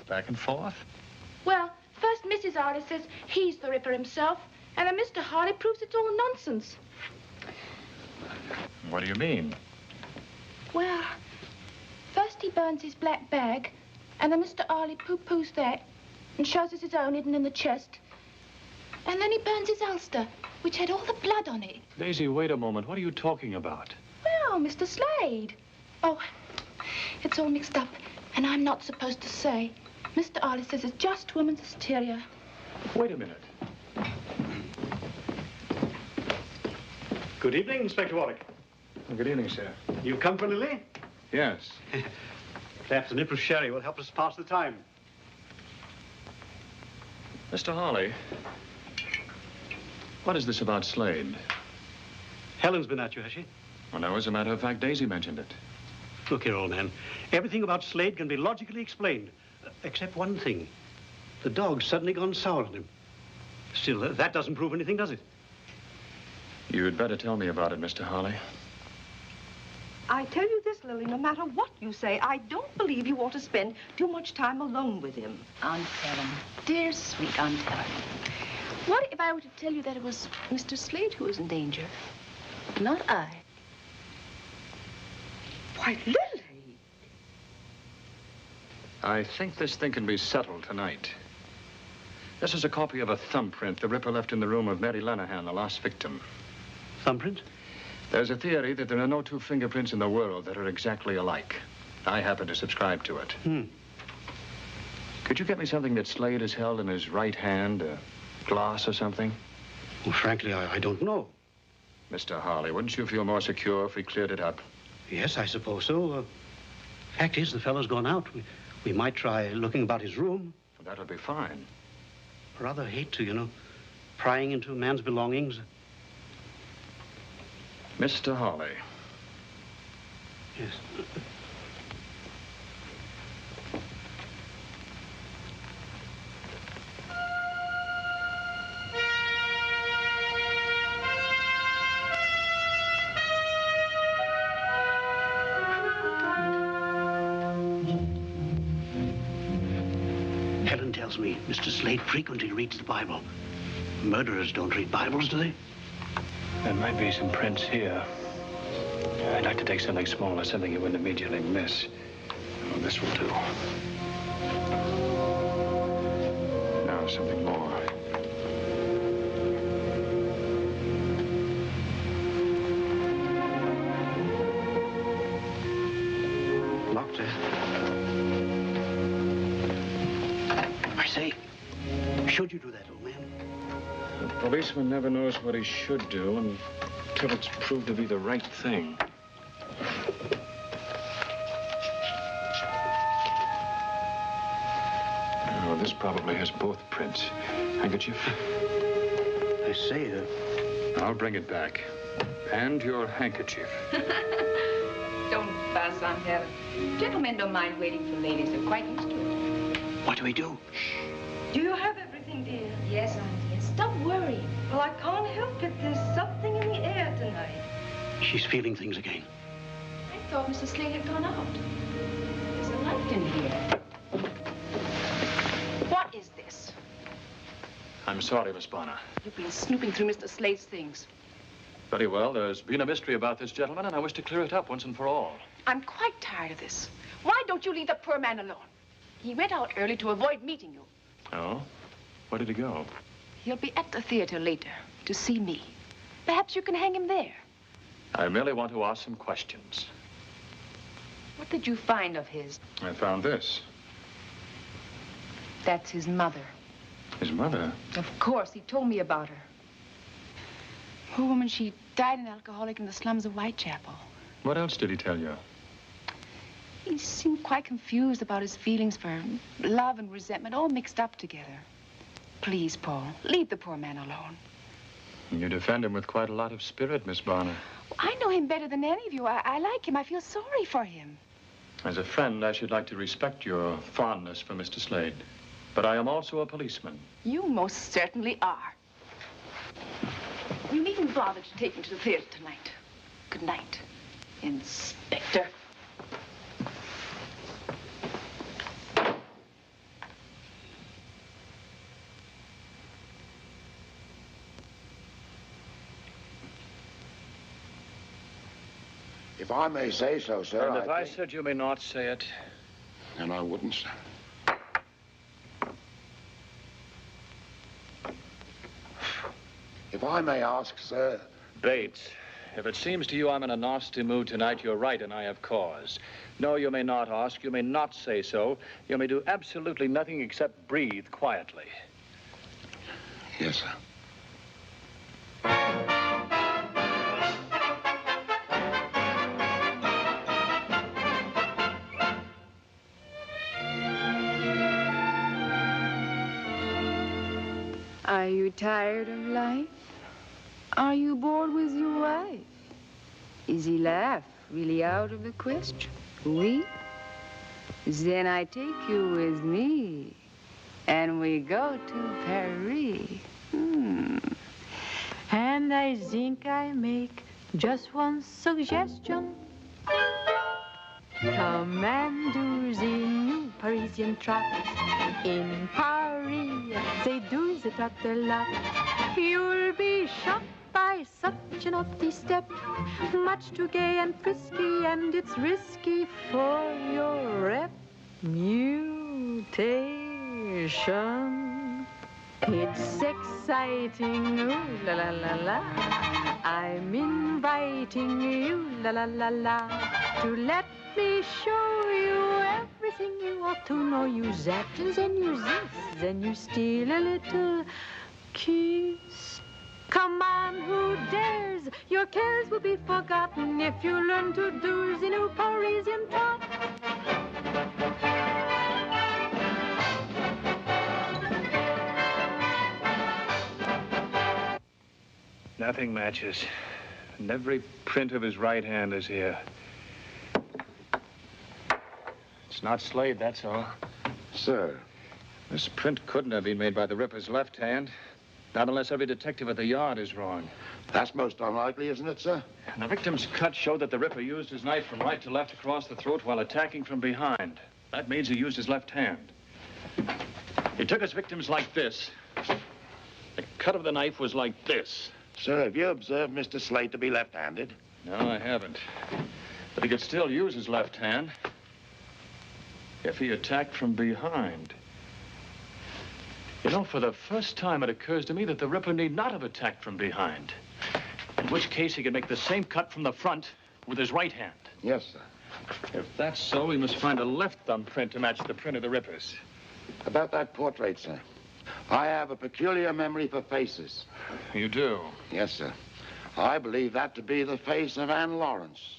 S16: Back and forth?
S11: Well, first Mrs. Harley says he's the Ripper himself, and then Mr. Harley proves it's all nonsense.
S16: What do you mean?
S11: Well, first he burns his black bag, and then Mr. Harley poo-poos that and shows us his own hidden in the chest. And then he burns his ulster, which had all the blood on it.
S16: Daisy, wait a moment. What are you talking about?
S11: Well, Mr. Slade. Oh, it's all mixed up, and I'm not supposed to say. Mr. Harley says it's just woman's hysteria.
S16: Wait a minute.
S5: Good evening, Inspector Warwick.
S16: Good evening, sir.
S5: You've come for Lily?
S16: Yes.
S5: Perhaps a nip of sherry will help us pass the time.
S16: Mr. Harley, what is this about Slade?
S5: Helen's been at you, has she?
S16: Well, no, as a matter of fact, Daisy mentioned it.
S5: Look here, old man. Everything about Slade can be logically explained, except one thing. The dog's suddenly gone sour on him. Still, that doesn't prove anything, does it?
S16: You'd better tell me about it, Mr. Harley.
S6: I tell you this, Lily, no matter what you say, I don't believe you ought to spend too much time alone with him.
S9: Aunt Helen. Dear, sweet Aunt Helen. What if I were to tell you that it was Mr. Slade who was in danger, not I?
S6: Why, Lily!
S16: I think this thing can be settled tonight. This is a copy of a thumbprint the Ripper left in the room of Mary Lenahan, the last victim.
S5: Thumbprint?
S16: There's a theory that there are no two fingerprints in the world that are exactly alike. I happen to subscribe to it. Could you get me something that Slade has held in his right hand, a glass or something?
S5: Well, frankly, I don't know.
S16: Mr. Harley, wouldn't you feel more secure if we cleared it up?
S5: Yes, I suppose so. Fact is, the fellow's gone out. We might try looking about his room.
S16: That would be fine.
S5: Rather hate to, you know, prying into a man's belongings.
S16: Mr. Harley.
S5: Yes. Helen tells me Mr. Slade frequently reads the Bible. Murderers don't read Bibles, do they?
S16: There might be some prints here. I'd like to take something smaller, something you wouldn't immediately miss. Oh, this will do. Now, something more.
S5: Locked it. I say, should you do that, old man?
S16: The policeman never knows what he should do until it's proved to be the right thing. Oh, this probably has both prints. Handkerchief?
S5: I say,
S16: I'll bring it back. And your handkerchief.
S9: Don't fuss, Aunt Helen. Gentlemen don't mind waiting for ladies. They're quite used to it.
S5: What do we do?
S6: Do you have everything, dear?
S9: Yes, Aunt, yes. Stop worrying.
S6: Well, I can't help it. There's something in the air tonight.
S5: She's feeling things again.
S11: I thought Mr. Slade had gone out.
S9: There's a light in here. What is this?
S16: I'm sorry, Miss Bonner.
S9: You've been snooping through Mr. Slade's things.
S16: Very well. There's been a mystery about this gentleman, and I wish to clear it up once and for all.
S9: I'm quite tired of this. Why don't you leave the poor man alone? He went out early to avoid meeting you.
S16: Oh? Where did he go?
S9: He'll be at the theater later to see me. Perhaps you can hang him there.
S16: I merely want to ask some questions.
S9: What did you find of his?
S16: I found this.
S9: That's his mother.
S16: His mother?
S9: Of course, he told me about her. Poor woman, she died an alcoholic in the slums of Whitechapel.
S16: What else did he tell you?
S9: He seemed quite confused about his feelings for love and resentment, all mixed up together. Please, Paul, leave the poor man alone.
S16: You defend him with quite a lot of spirit, Miss Bonner.
S9: I know him better than any of you. I like him. I feel sorry for him.
S16: As a friend, I should like to respect your fondness for Mr. Slade. But I am also a policeman.
S9: You most certainly are. You needn't bother to take me to the theater tonight. Good night, Inspector.
S17: If I may say so, sir.
S16: And if I said you may not say it?
S17: Then I wouldn't, sir. If I may ask, sir.
S16: Bates, if it seems to you I'm in a nasty mood tonight, you're right, and I have cause. No, you may not ask. You may not say so. You may do absolutely nothing except breathe quietly.
S17: Yes, sir.
S9: Are you tired of life? Are you bored with your wife? Is he laugh really out of the question? Oui? Then I take you with me, and we go to Paris.
S13: And I think I make just one suggestion. Come and do the new Parisian trot. In Paris, they do the trot a lot. You'll be shocked by such a naughty step. Much too gay and frisky, and it's risky for your reputation. It's exciting, ooh la la la la. I'm inviting you, la la la la, to let me show you everything you ought to know. You that, and then you this, then you steal a little kiss. Come on, who dares? Your cares will be forgotten if you learn to do the new Parisian trot.
S16: Nothing matches. And every print of his right hand is here. It's not Slade, that's all.
S17: Sir.
S16: This print couldn't have been made by the Ripper's left hand. Not unless every detective at the yard is wrong.
S17: That's most unlikely, isn't it, sir?
S16: And the victim's cut showed that the Ripper used his knife from right to left across the throat while attacking from behind. That means he used his left hand. He took his victims like this. The cut of the knife was like this.
S17: Sir, have you observed Mr. Slade to be left-handed?
S16: No, I haven't. But he could still use his left hand if he attacked from behind. You know, for the first time, it occurs to me that the Ripper need not have attacked from behind. In which case, he could make the same cut from the front with his right hand.
S17: Yes, sir.
S16: If that's so, we must find a left thumb print to match the print of the Ripper's.
S17: About that portrait, sir. I have a peculiar memory for faces.
S16: You do?
S17: Yes, sir. I believe that to be the face of Anne Lawrence.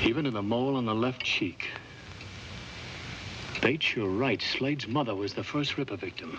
S5: Even in the mole on the left cheek. Bates, you're right. Slade's mother was the first Ripper victim.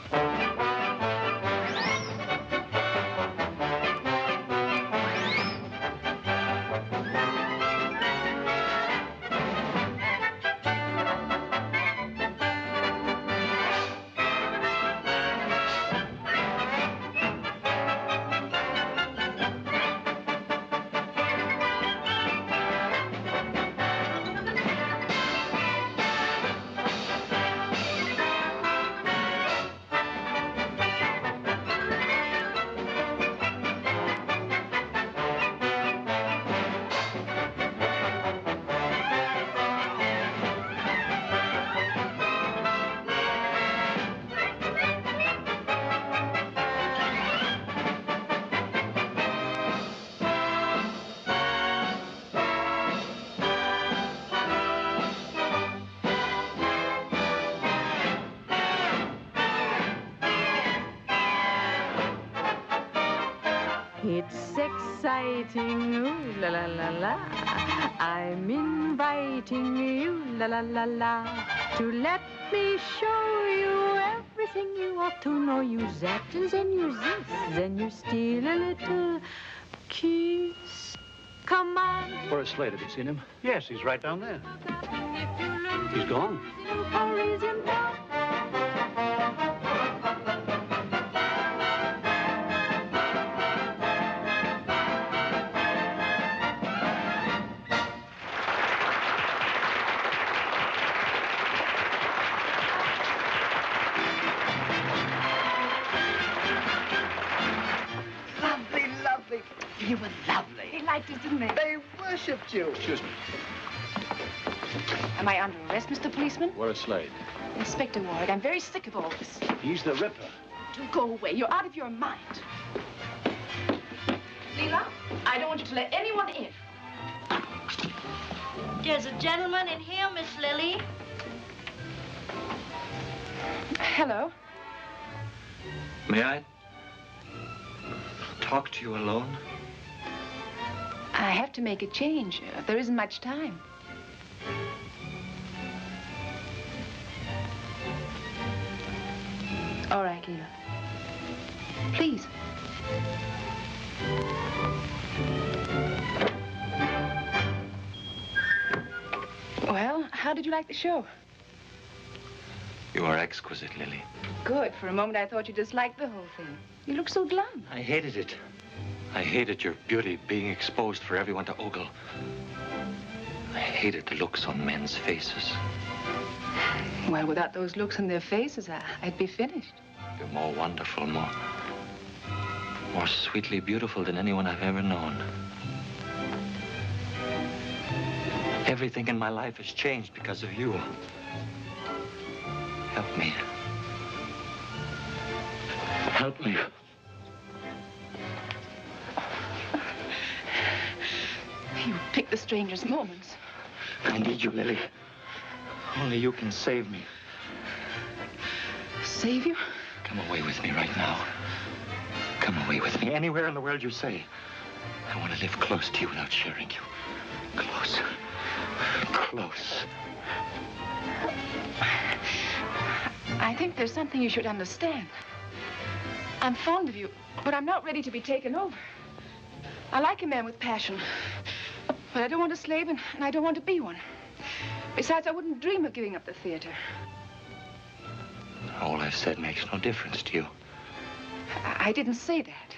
S13: It's exciting, ooh la la la la. I'm inviting you, la la la la, to let me show you everything you ought to know. You that and then you this, then you steal a little kiss. Come on.
S5: Horace Slade, have you seen him? Yes, he's right down there. He's gone.
S3: Lovely, lovely. You were lovely.
S9: They liked us, didn't they?
S3: They worshipped you.
S16: Excuse me.
S9: Am I under arrest, Mr. Policeman?
S16: Horace Slade.
S9: Inspector Warwick, I'm very sick of all this.
S5: He's the Ripper.
S9: Do go away. You're out of your mind. Leela, I don't want you to let anyone in.
S19: There's a gentleman in here, Miss Lily.
S9: Hello.
S7: May I talk to you alone?
S9: I have to make a change. There isn't much time. All right, Leela. Please. Well, how did you like the show?
S7: You are exquisite, Lily.
S9: Good. For a moment, I thought you disliked the whole thing. You look so glum.
S7: I hated it. I hated your beauty being exposed for everyone to ogle. I hated the looks on men's faces.
S9: Well, without those looks on their faces, I'd be finished.
S7: You're more wonderful, more sweetly beautiful than anyone I've ever known. Everything in my life has changed because of you. Help me. Help me.
S9: You pick the strangest moments.
S7: I need you, Lily. Only you can save me.
S9: Save you?
S7: Come away with me right now. Come away with me. Anywhere in the world you say. I want to live close to you without sharing you. Close. Close.
S9: I think there's something you should understand. I'm fond of you, but I'm not ready to be taken over. I like a man with passion, but I don't want a slave, and I don't want to be one. Besides, I wouldn't dream of giving up the theater.
S7: All I've said makes no difference to you.
S9: I didn't say that.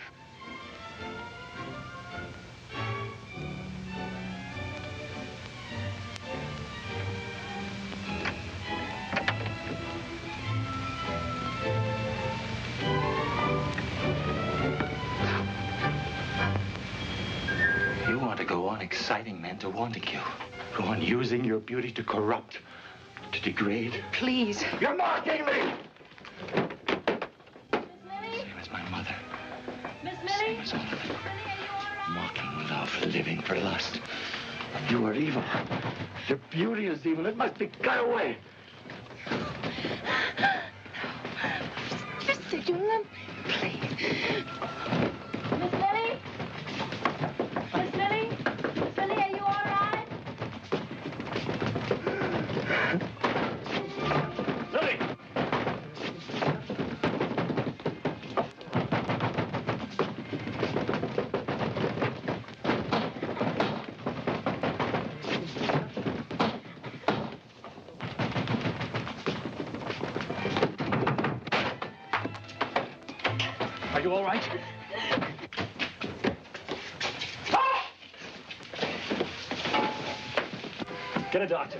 S7: You want to go on exciting men to wanting you. Go on using your beauty to corrupt, to degrade.
S9: Please.
S7: You're mocking me! Same as my mother.
S19: Miss
S7: Same as all of them. Mocking love, living for lust. You are evil. Your beauty is evil. It must be cut away.
S9: Just sit you love me. Please.
S19: Miss Lily? Miss Lily? Miss Lily, are you all right?
S7: Lily!
S5: Are you all right? Get a doctor.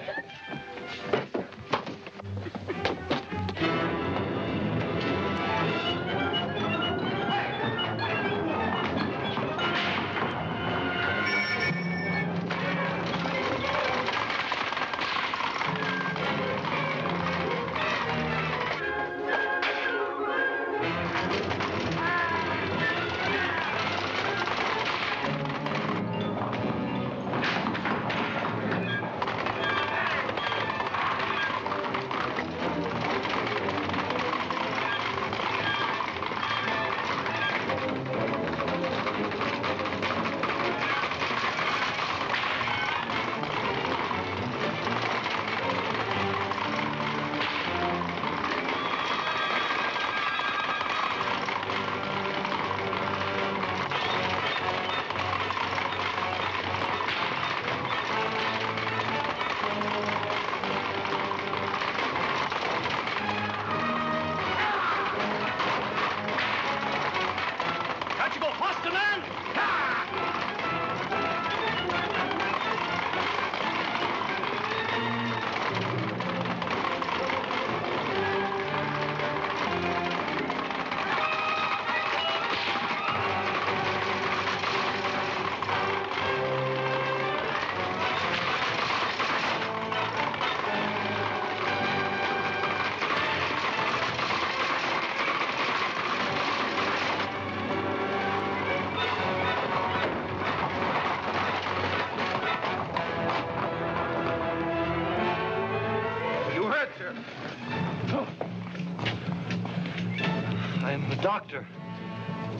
S18: Doctor,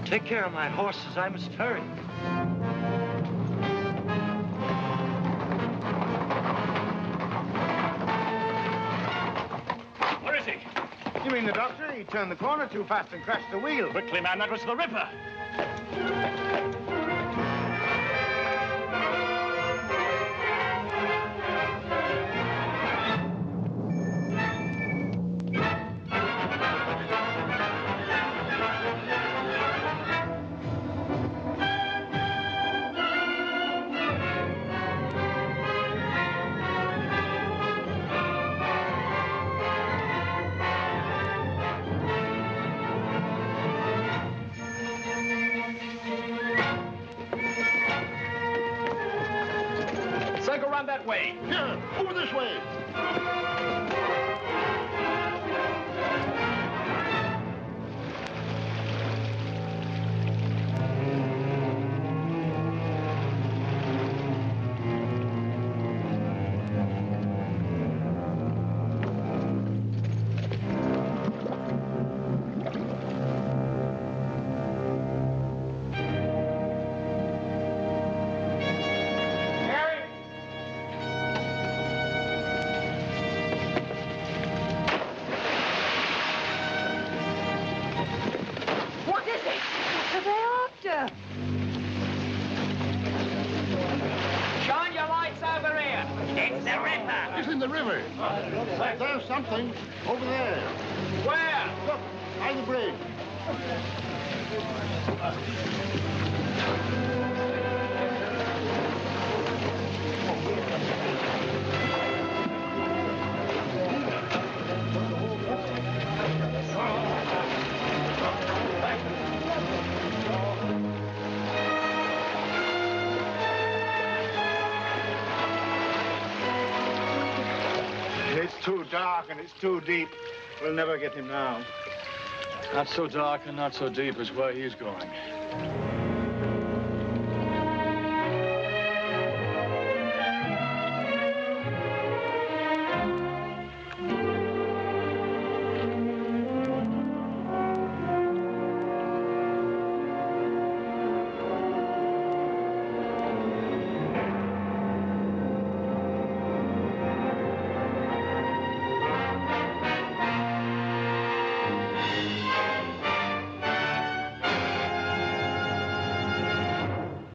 S18: take care of my horses. I must hurry.
S16: Where is he?
S2: You mean the doctor? He turned the corner too fast and crashed the wheel.
S16: Quickly, man, that was the Ripper. Go around that way.
S14: Here, over this way.
S8: Shine your lights over here. It's the Ripper.
S14: It's in the river. There's something over there.
S8: Where?
S14: Look, by the bridge.
S2: It's too dark and it's too deep. We'll never get him now.
S16: Not so dark and not so deep as where he's going.